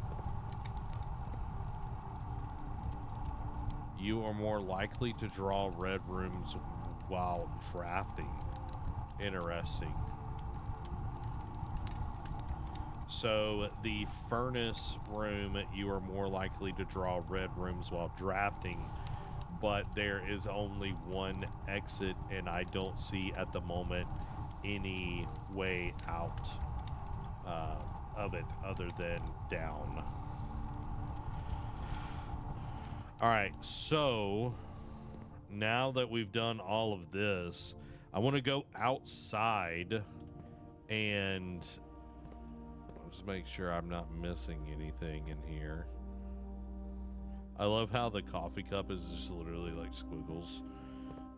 You are more likely to draw red rooms while drafting. Interesting. So the furnace room, you are more likely to draw red rooms while drafting, but there is only one exit, and I don't see at the moment any way out of it other than down. All right, so now that we've done all of this, I want to go outside and just make sure I'm not missing anything in here. I love how the coffee cup is just literally like squiggles.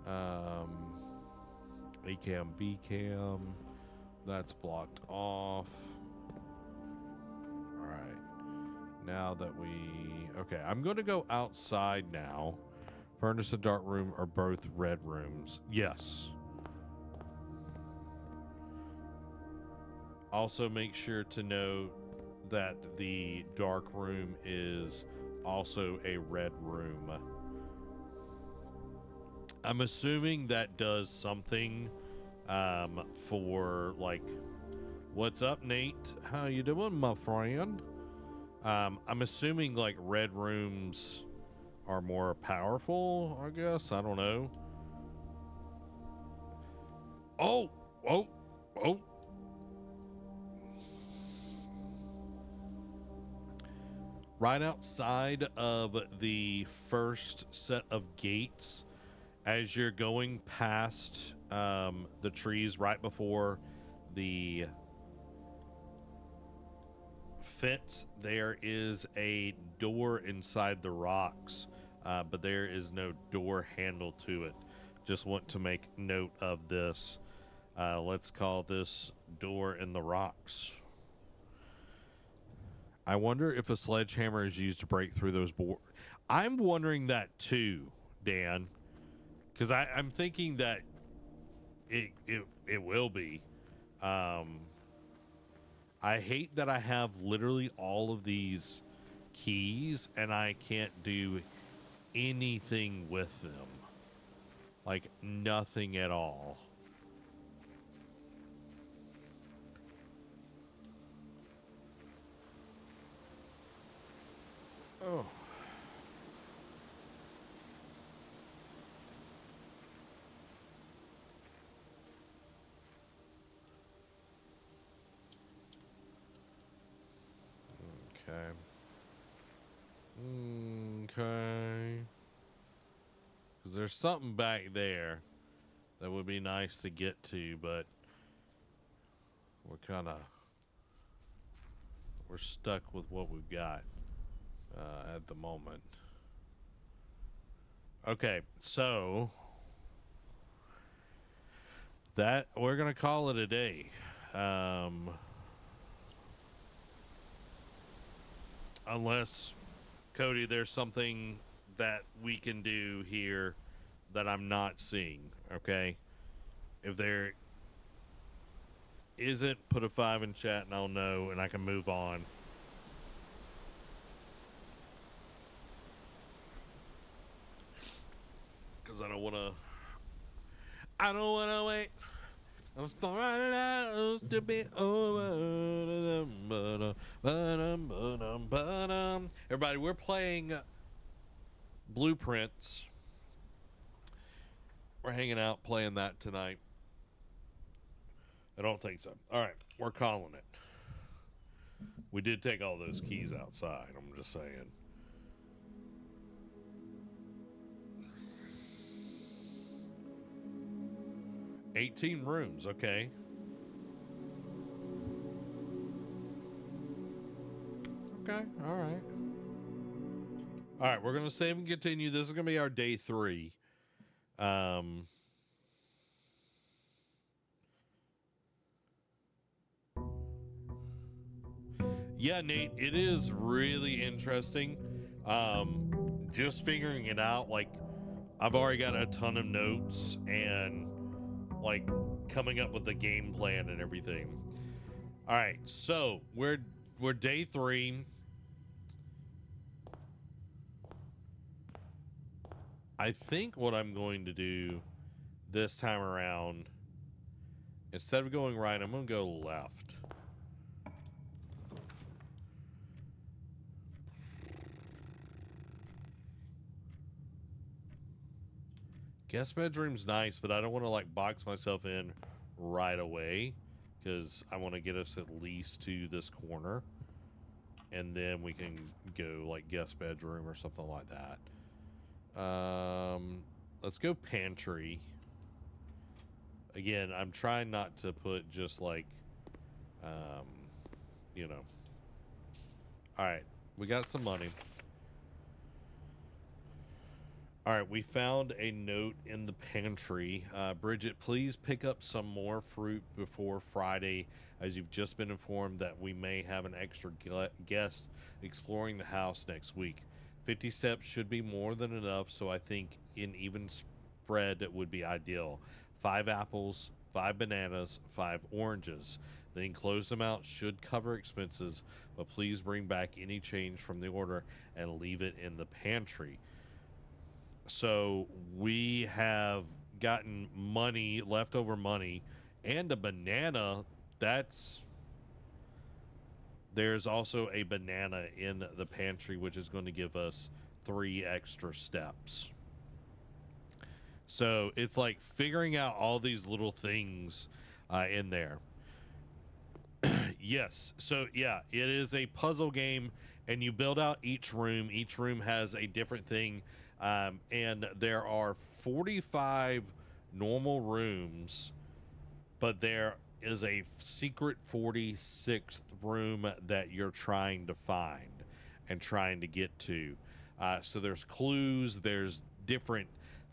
A cam, B cam, that's blocked off. All right, now that okay, I'm going to go outside now. Furnace and dark room are both red rooms. Yes. Also make sure to note that the dark room is also a red room. I'm assuming that does something for like, what's up, Nate? How you doing, my friend? I'm assuming like red rooms are more powerful, I guess. I don't know. Oh, oh, oh. Right outside of the first set of gates, as you're going past the trees right before the fence, there is a door inside the rocks, but there is no door handle to it. Just want to make note of this. Let's call this door in the rocks. I wonder if a sledgehammer is used to break through those boards. I'm wondering that too, Dan, because I'm thinking that it will be. I hate that I have literally all of these keys and I can't do anything with them. Like nothing at all. Oh. Okay. Okay. Because there's something back there that would be nice to get to, but we're stuck with what we've got at the moment. Okay, so that we're gonna call it a day. Unless, Cody, there's something that we can do here that I'm not seeing. Okay, if there isn't, put a 5 in chat and I'll know and I can move on. Because I don't want to wait. I'm starting to be over. Everybody, we're playing Blueprints. We're hanging out playing that tonight. I don't think so. All right, we're calling it. We did take all those keys outside. I'm just saying. $18 rooms, okay. Okay, all right. All right, we're going to save and continue. This is going to be our day 3. Yeah, Nate, it is really interesting. Just figuring it out. Like, I've already got a ton of notes and like coming up with the game plan and everything. All right, so we're day 3. I think what I'm going to do this time around, instead of going right, I'm going to go left. Guest bedroom's nice, but I don't want to like box myself in right away because I want to get us at least to this corner and then we can go like guest bedroom or something like that. Let's go pantry. Again, I'm trying not to put just like, you know. All right, we got some money. All right, we found a note in the pantry. Bridget, please pick up some more fruit before Friday, as you've just been informed that we may have an extra guest exploring the house next week. 50 steps should be more than enough, so I think an even spread would be ideal. 5 apples, 5 bananas, 5 oranges. The enclosed amount should cover expenses, but please bring back any change from the order and leave it in the pantry. So we have gotten money, leftover money, and a banana. There's also a banana in the pantry, which is going to give us 3 extra steps. So it's like figuring out all these little things in there. Yes. So yeah, it is a puzzle game, and you build out each room. Each room has a different thing, and there are 45 normal rooms, but there is a secret 46th room that you're trying to find and trying to get to. So there's clues, there's different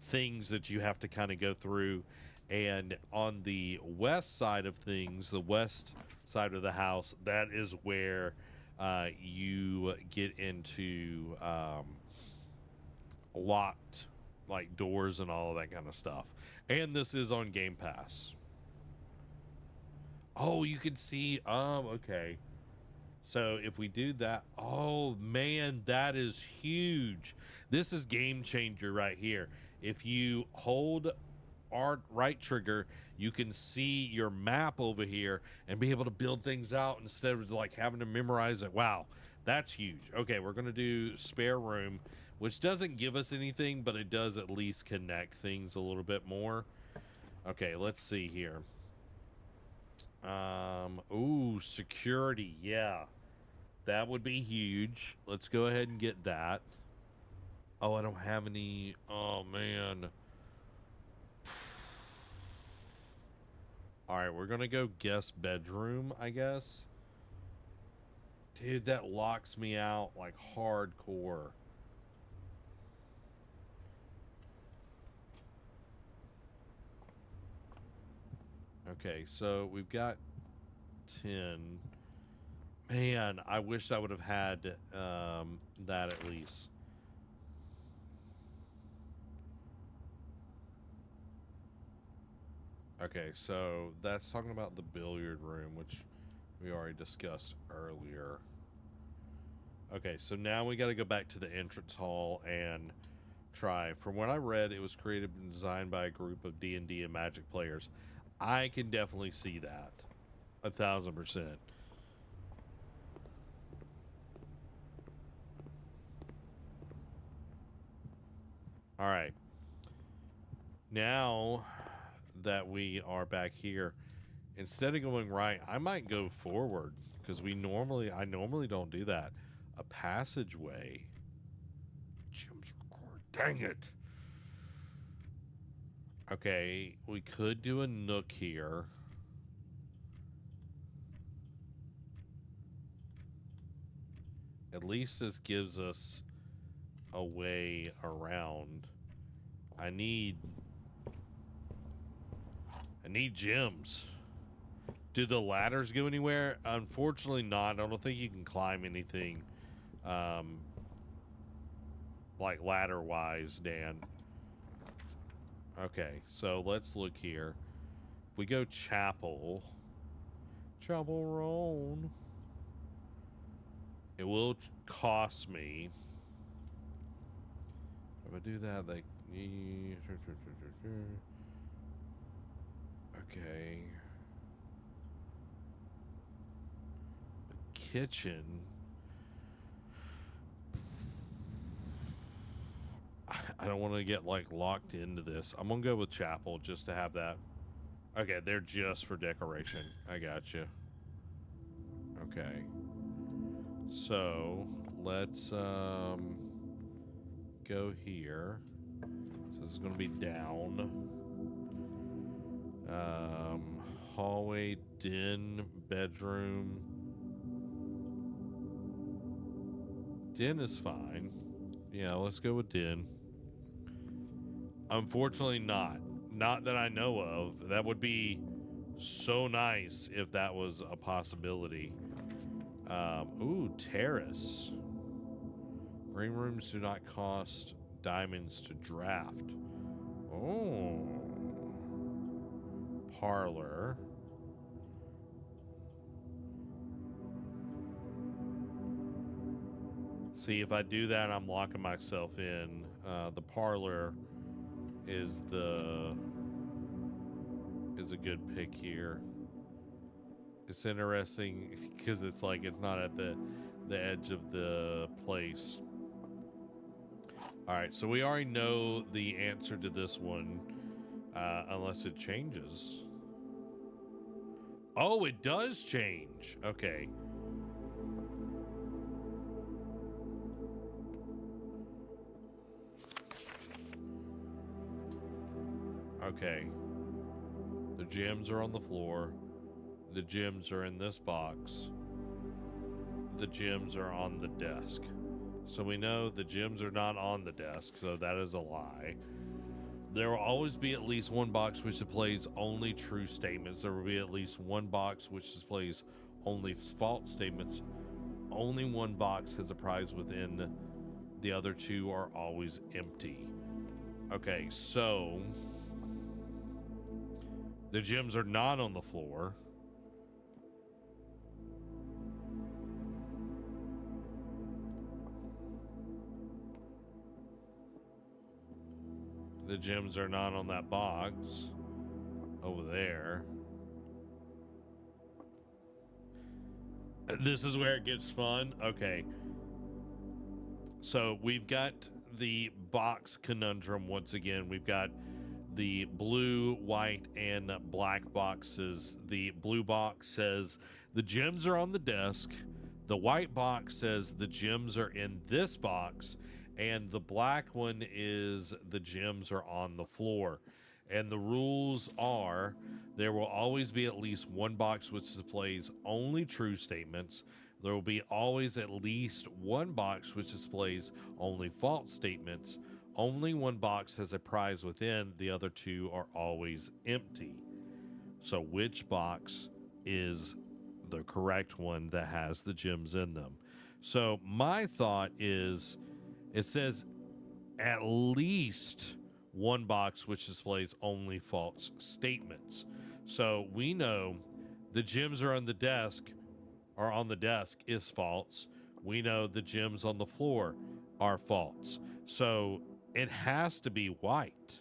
things that you have to kind of go through. And on the west side of things, the west side of the house, that is where you get into locked like doors and all of that kind of stuff. And this is on Game Pass. Oh, you can see. Okay. So if we do that, oh man, that is huge. This is game changer right here. If you hold our right trigger, you can see your map over here and be able to build things out instead of like having to memorize it. Wow, that's huge. Okay, we're gonna do spare room, which doesn't give us anything, but it does at least connect things a little bit more. Okay, let's see here. Ooh, security, yeah. That would be huge. Let's go ahead and get that. Oh, I don't have any. Oh, man. All right, we're going to go guest bedroom, I guess. Dude, that locks me out like hardcore. Okay, so we've got 10. Man, I wish I would have had that at least. Okay, so that's talking about the billiard room, which we already discussed earlier. Okay, so now we got to go back to the entrance hall and try. From what I read, it was created and designed by a group of D&D and Magic players. I can definitely see that. 1,000%. All right. Now that we are back here, instead of going right, I might go forward because I normally don't do that. A passageway. Jim's record. Dang it. Okay, we could do a nook here. At least this gives us a way around. I need gems. Do the ladders go anywhere? Unfortunately not. I don't think you can climb anything like ladder wise, Dan. Okay, so let's look here. If we go chapel roan, it will cost me. If I do that, like, okay. The kitchen. I don't want to get like locked into this. I'm gonna go with chapel just to have that. Okay, they're just for decoration. I got you. Okay. So let's go here. So this is gonna be down. Hallway, den, bedroom. Den is fine. Yeah, let's go with den. Unfortunately not. Not that I know of. That would be so nice if that was a possibility. Ooh, terrace. Green rooms do not cost diamonds to draft. Oh. Parlor. See, if I do that, I'm locking myself in. The parlor is the is a good pick here. It's interesting because it's like it's not at the edge of the place. All right, so we already know the answer to this one, unless it changes. Oh, it does change. Okay. Okay. The gems are on the floor. The gems are in this box. The gems are on the desk. So we know the gems are not on the desk, so that is a lie. There will always be at least one box which displays only true statements. There will be at least one box which displays only false statements. Only one box has a prize within. The other two are always empty. Okay, so the gems are not on the floor. The gems are not on that box over there. This is where it gets fun. Okay. So we've got the box conundrum once again. We've got the blue, white, and black boxes. The blue box says the gems are on the desk. The white box says the gems are in this box. And the black one is the gems are on the floor. And the rules are there will always be at least one box which displays only true statements. There will be always at least one box which displays only false statements. Only one box has a prize within. The other two are always empty. So which box is the correct one that has the gems in them? So my thought is, it says at least one box which displays only false statements. So we know the gems are on the desk is false. We know the gems on the floor are false. So it has to be white.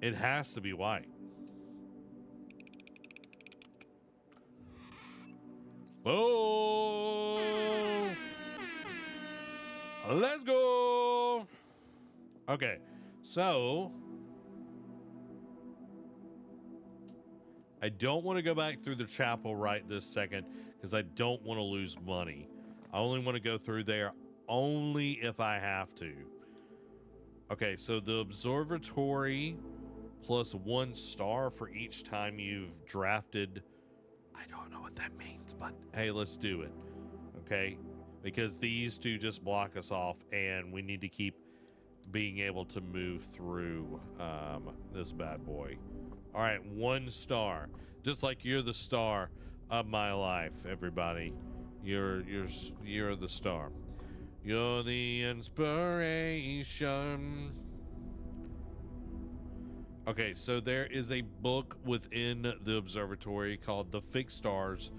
It has to be white. Oh, let's go. Okay, so I don't want to go back through the chapel right this second because I don't want to lose money. I only want to go through there only if I have to. Okay, so the observatory plus 1 star for each time you've drafted. I don't know what that means, but hey, let's do it. Okay? Because these two just block us off, and we need to keep being able to move through this bad boy. All right, 1 star. Just like you're the star of my life, everybody. You're the star. You're the inspiration. Okay, so there is a book within the observatory called The Fixed Stars,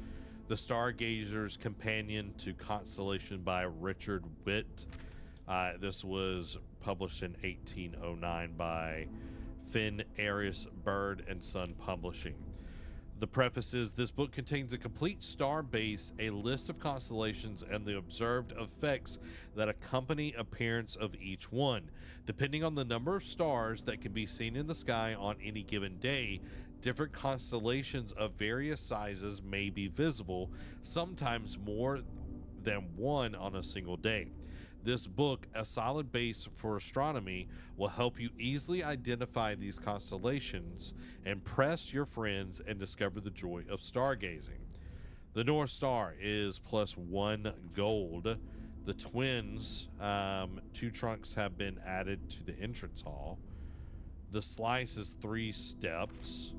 The Stargazer's Companion to Constellation by Richard Witt. This was published in 1809 by Finn Aris Bird and Son Publishing. The preface is, this book contains a complete star base, a list of constellations, and the observed effects that accompany appearance of each one. Depending on the number of stars that can be seen in the sky on any given day, different constellations of various sizes may be visible, sometimes more than one on a single day. This book, a solid base for astronomy, will help you easily identify these constellations, impress your friends, and discover the joy of stargazing. The North Star is plus 1 gold. The twins, 2 trunks have been added to the entrance hall. The slice is 3 steps.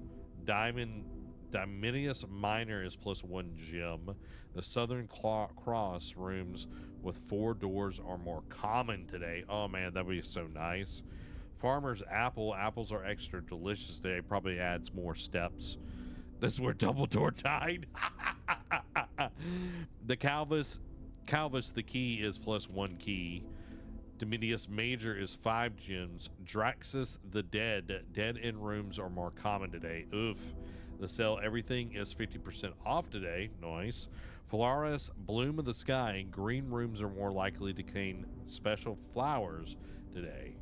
Diminutus Minor is plus 1 gem. The Southern Cross rooms with 4 doors are more common today. Oh man, that would be so nice. Farmer's Apple. Apples are extra delicious today. Probably adds more steps. This is where Dumbledore died. The Calvus the key is plus 1 key. Dominius Major is 5 gems. Draxus the Dead. Dead in rooms are more common today. Oof. The sell everything is 50% off today. Nice. Phalaris, Bloom of the Sky. Green rooms are more likely to contain special flowers today.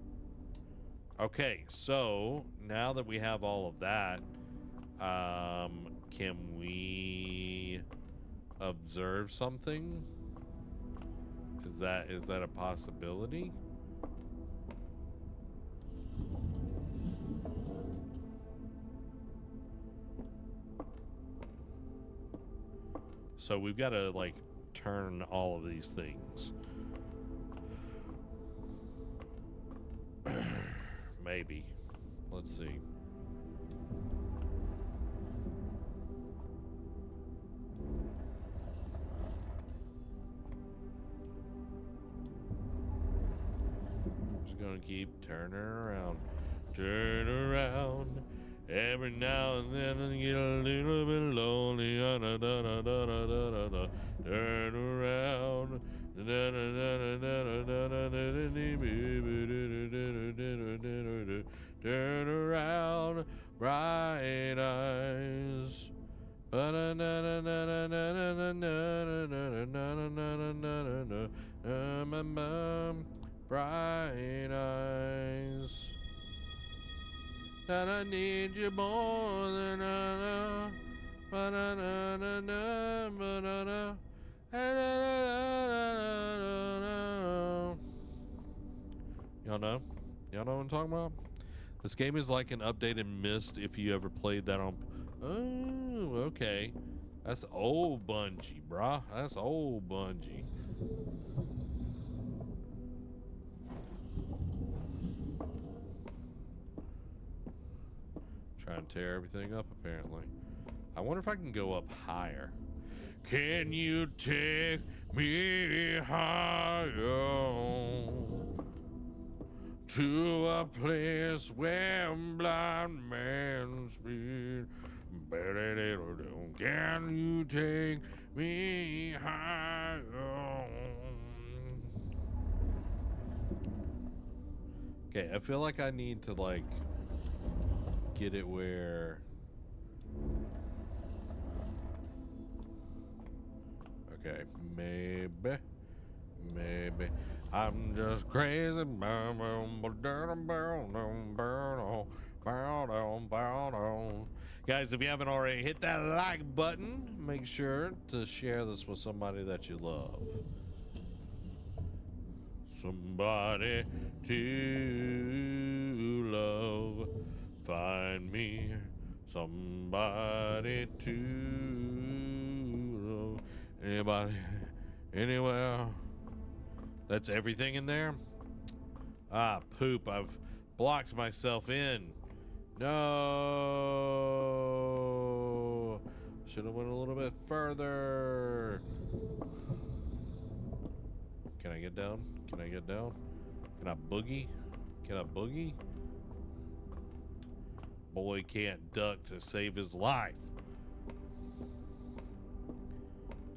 Okay, so now that we have all of that, can we observe something? Is that a possibility? So we've got to like turn all of these things. Maybe. Let's see. Just gonna keep turning around. Turn around. Every now and then I get a little bit lonely. Turn around. Turn around, bright eyes. Bright eyes. That I need you more than I know. Y'all know? Y'all know what I'm talking about? This game is like an updated Myst if you ever played that on... Oh, okay. That's old Bungie, brah. That's old Bungie. Trying to tear everything up, apparently. I wonder if I can go up higher. Can you take me higher to a place where blind men speak? Can you take me higher? Okay, I feel like I need to like get it where... Okay, maybe I'm just crazy. Guys, if you haven't already, hit that like button. Make sure to share this with somebody that you love. Somebody to love. Find me somebody to love. Anybody, anywhere. That's everything in there? Ah, poop. I've blocked myself in. No. Should have went a little bit further. Can I get down? Can I get down? Can I boogie? Can I boogie? Boy can't duck to save his life.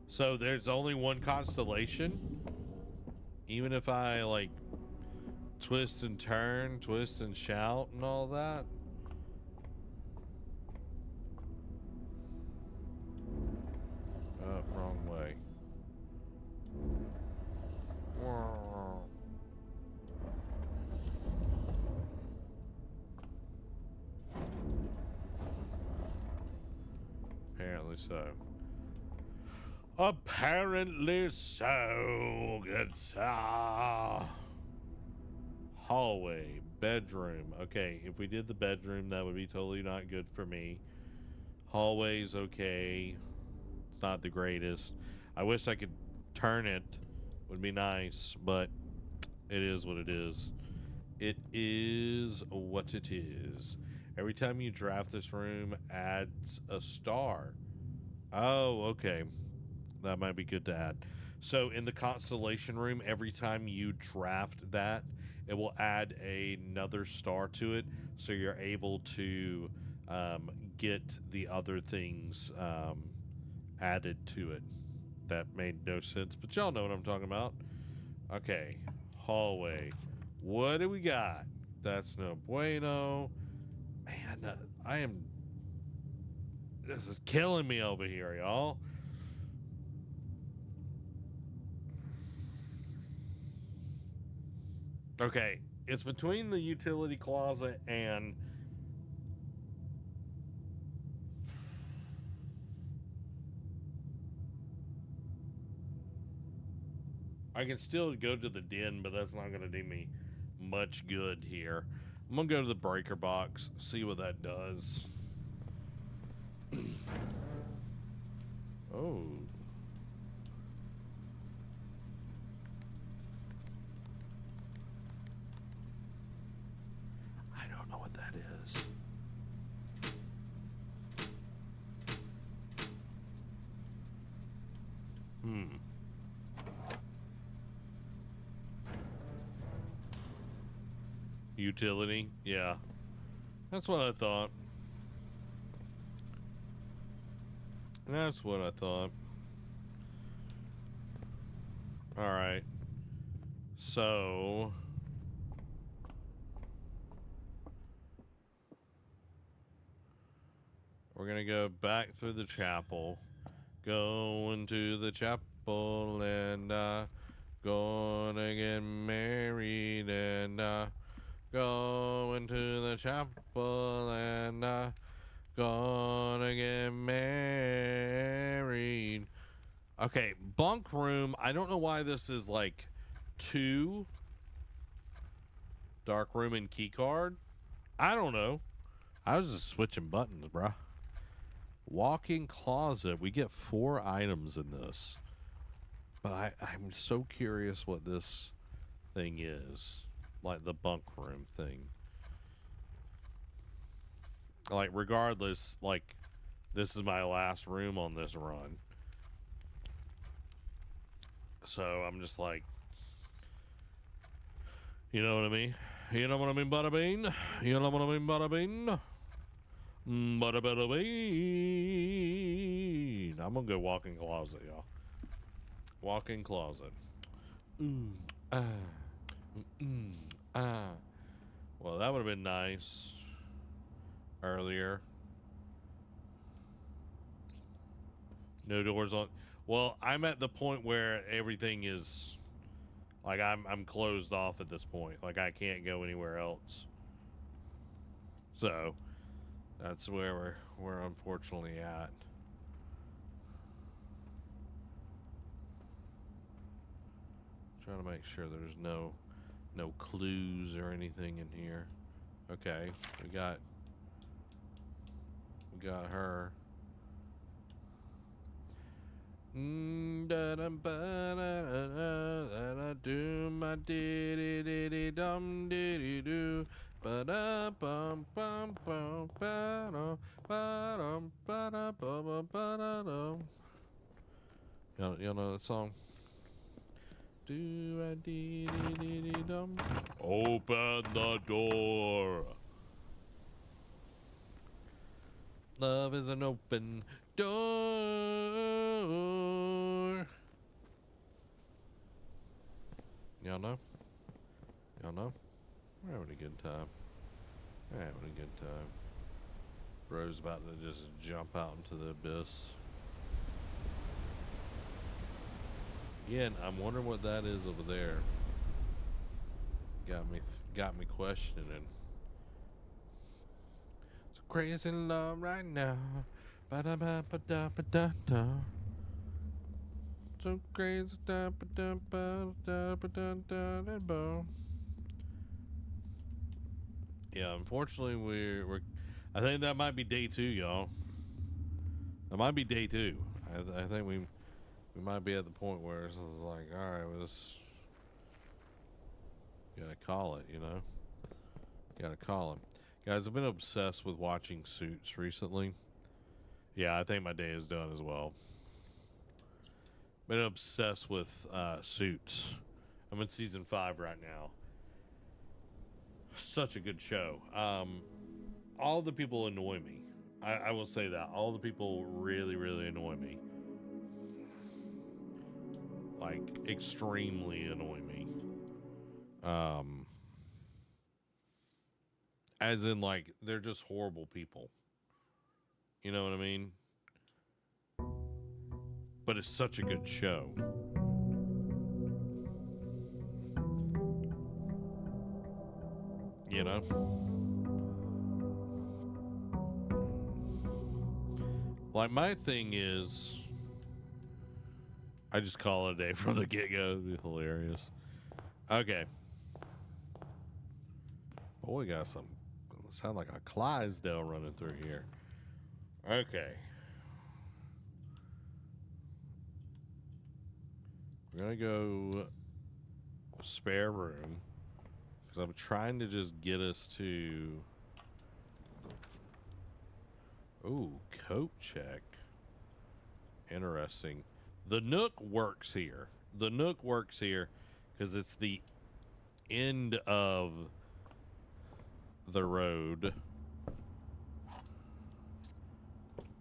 So there's only one constellation? Even if I like twist and turn, twist and shout and all that? Wrong way. Apparently so. Apparently so. Good hallway, bedroom. Okay, if we did the bedroom, that would be totally not good for me. Hallway's okay. It's not the greatest. I wish I could turn it. Would be nice, but it is what it is. It is what it is. Every time you draft this room, adds a star. Oh, okay. That might be good to add. So in the constellation room, every time you draft that, it will add another star to it, so you're able to get the other things added to it. That made no sense, but y'all know what I'm talking about. Okay, hallway. What do we got? That's no bueno. Man, this is killing me over here, y'all. Okay, it's between the utility closet and I can still go to the den, but that's not going to do me much good here. I'm going to go to the breaker box, see what that does. Oh. I don't know what that is. Utility? Yeah. That's what I thought. That's what I thought. Alright. So... we're gonna go back through the chapel. Going to the chapel and gonna get married and going to the chapel and gonna get married. Okay, bunk room. I don't know why this is like 2. Dark room and key card. I don't know. I was just switching buttons, bruh. Walk-in closet. We get 4 items in this. But I'm so curious what this thing is. Like the bunk room thing. Like, regardless, like, this is my last room on this run. So, I'm just like, you know what I mean? You know what I mean, bada bean? You know what I mean, bada bean? Bada bada bean. I'm gonna go walk-in closet, y'all. Walk-in closet. Well, that would have been nice earlier. No doors on. Well, I'm at the point where everything is like I'm closed off at this point. Like I can't go anywhere else. So that's where we're unfortunately at. Trying to make sure there's no clues or anything in here. Okay, we got her. Do my diddy dum diddy do. Ba da bum bum bum ba dum ba dum ba da ba ba da dum. Y'all know that song? Do a dee dee dee dee dum. Open the door. Love is an open door. Y'all know? Y'all know? We're having a good time. We're having a good time. Bro's about to just jump out into the abyss. Again, I'm wondering what that is over there. Got me questioning. So crazy in love right now. Ba-da-ba-ba-da-ba-da-da. So crazy. Da-ba-da-ba-da-ba-da-da-da-ba. Yeah, unfortunately, we're. I think that might be day 2, y'all. That might be day 2. I think we might be at the point where it's like, all right, well, this gotta call it, you know. Gotta call it, guys. I've been obsessed with watching Suits recently. Yeah, I think my day is done as well. Been obsessed with Suits. I'm in season 5 right now. Such a good show. All the people annoy me. I will say that. All the people really, really annoy me. Like, extremely annoy me. Um, as in, like, they're just horrible people. You know what I mean? But it's such a good show. You know? Like, my thing is, I just call it a day from the get-go. It'd be hilarious. Okay. Oh, we got some. Sound like a Clydesdale running through here. Okay. We're going to go spare room. Because I'm trying to just get us to... Ooh, coat check. Interesting. The Nook works here. The Nook works here because it's the end of the road.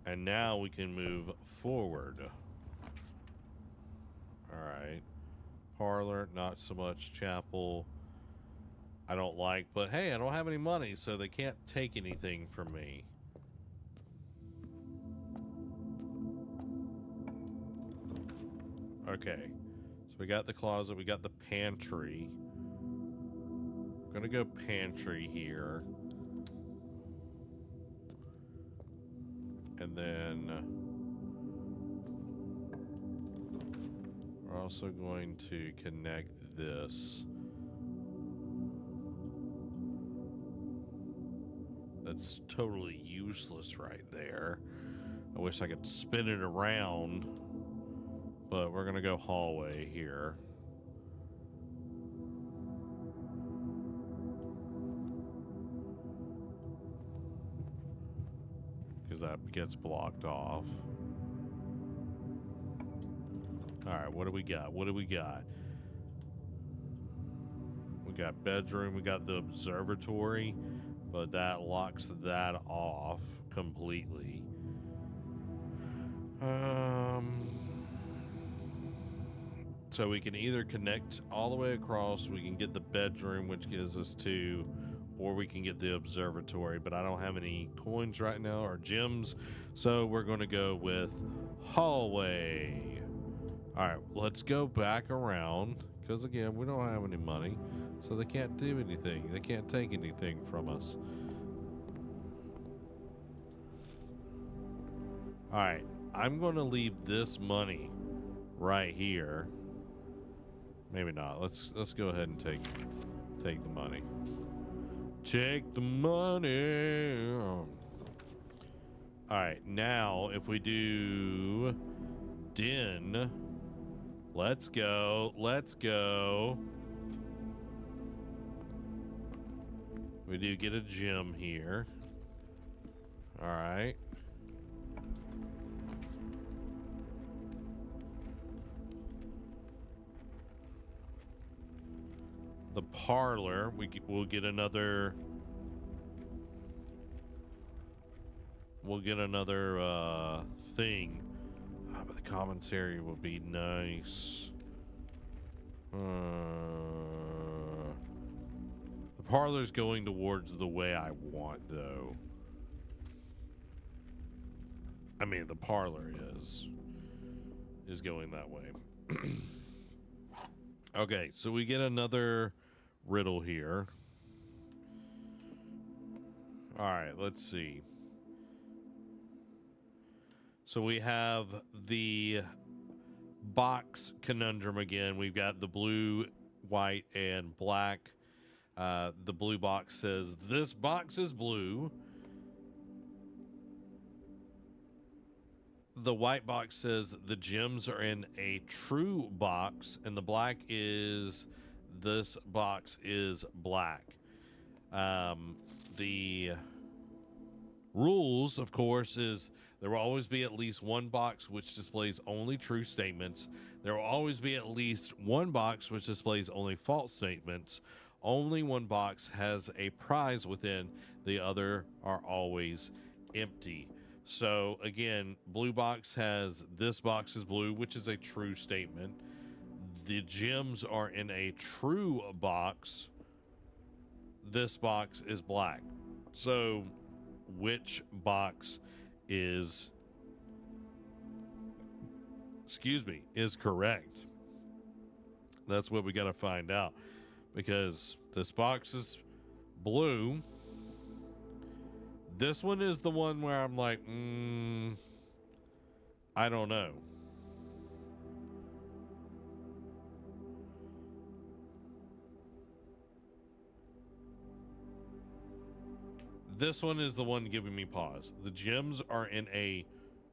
And now we can move forward. Alright. Parlor, not so much. Chapel, I don't like. But hey, I don't have any money, so they can't take anything from me. Okay. So we got the closet. We got the pantry. I'm gonna go pantry here. And then we're also going to connect this. That's totally useless right there. I wish I could spin it around, but we're gonna go hallway here. Because that gets blocked off. Alright, what do we got? What do we got? We got bedroom, we got the observatory, but that locks that off completely. So we can either connect all the way across, we can get the bedroom, which gives us 2, or we can get the observatory, but I don't have any coins right now or gems, so we're going to go with hallway. All right, let's go back around, because again, we don't have any money, so they can't do anything. They can't take anything from us. All right, I'm going to leave this money right here. Maybe not. Let's go ahead and take the money. Take the money. All right, now if we do den, let's go. We do get a gem here. All right. The parlor, we'll get another. We'll get another thing. But the commissary would be nice. The parlor's going towards the way I want, though. I mean, the parlor is going that way. Okay, so we get another riddle here. All right, let's see. So we have the box conundrum again. We've got the blue, white, and black. The blue box says, "This box is blue." The white box says, "The gems are in a true box." And the black is, "This box is black." The rules, of course, is there will always be at least one box which displays only true statements. There will always be at least one box which displays only false statements. Only one box has a prize within. The other are always empty. So again, blue box has "This box is blue," which is a true statement. the gems are in a true box, this box is black. So which box is correct? That's what we got to find out, because this box is blue. This one is the one where I'm like, I don't know. This one is the one giving me pause. The gems are in a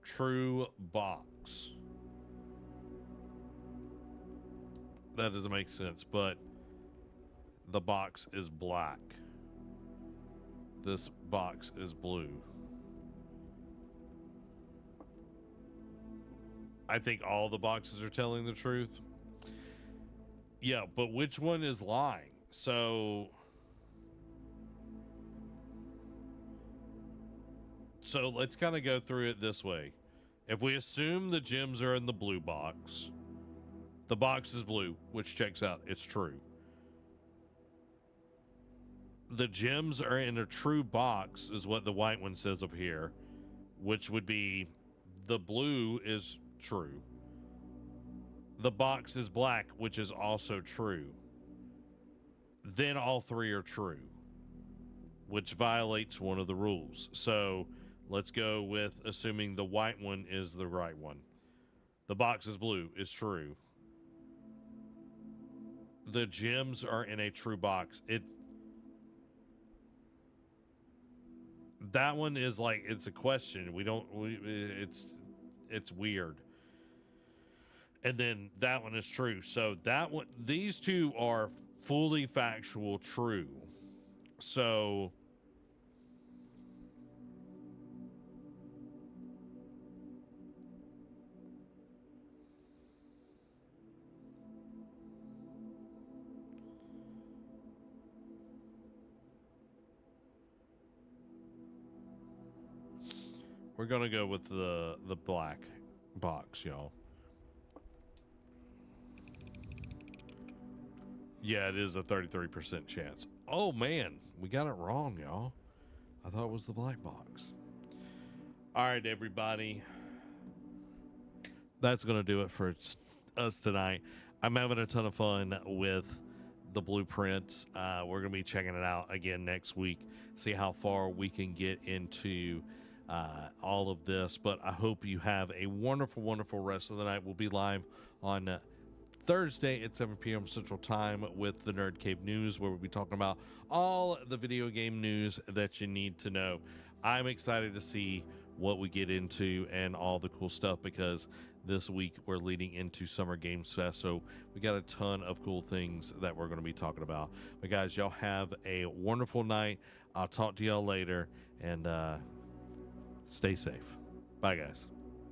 true box. That doesn't make sense, but the box is black. This box is blue. I think all the boxes are telling the truth. Yeah, but which one is lying? So let's kind of go through it this way. If we assume the gems are in the blue box, the box is blue, which checks out. It's true. The gems are in a true box is what the white one says over here, which would be the blue is true. The box is black, which is also true. Then all three are true, which violates one of the rules. So let's go with assuming the white one is the right one. The box is blue is true. The gems are in a true box. That one is like, it's a question. It's weird. And then that one is true. So that one, these two are fully factual true. So we're going to go with the black box, y'all. Yeah, it is a 33% chance. Oh, man. We got it wrong, y'all. I thought it was the black box. All right, everybody. That's going to do it for us tonight. I'm having a ton of fun with the blueprints. We're going to be checking it out again next week. See how far we can get into all of this, but I hope you have a wonderful, wonderful rest of the night. We'll be live on Thursday at 7 p.m. Central Time with the Nerd Cave News, where we'll be talking about all the video game news that you need to know. I'm excited to see what we get into and all the cool stuff, because this week we're leading into Summer Games Fest, so we got a ton of cool things that we're going to be talking about. But guys, y'all have a wonderful night. I'll talk to y'all later, and stay safe. Bye, guys.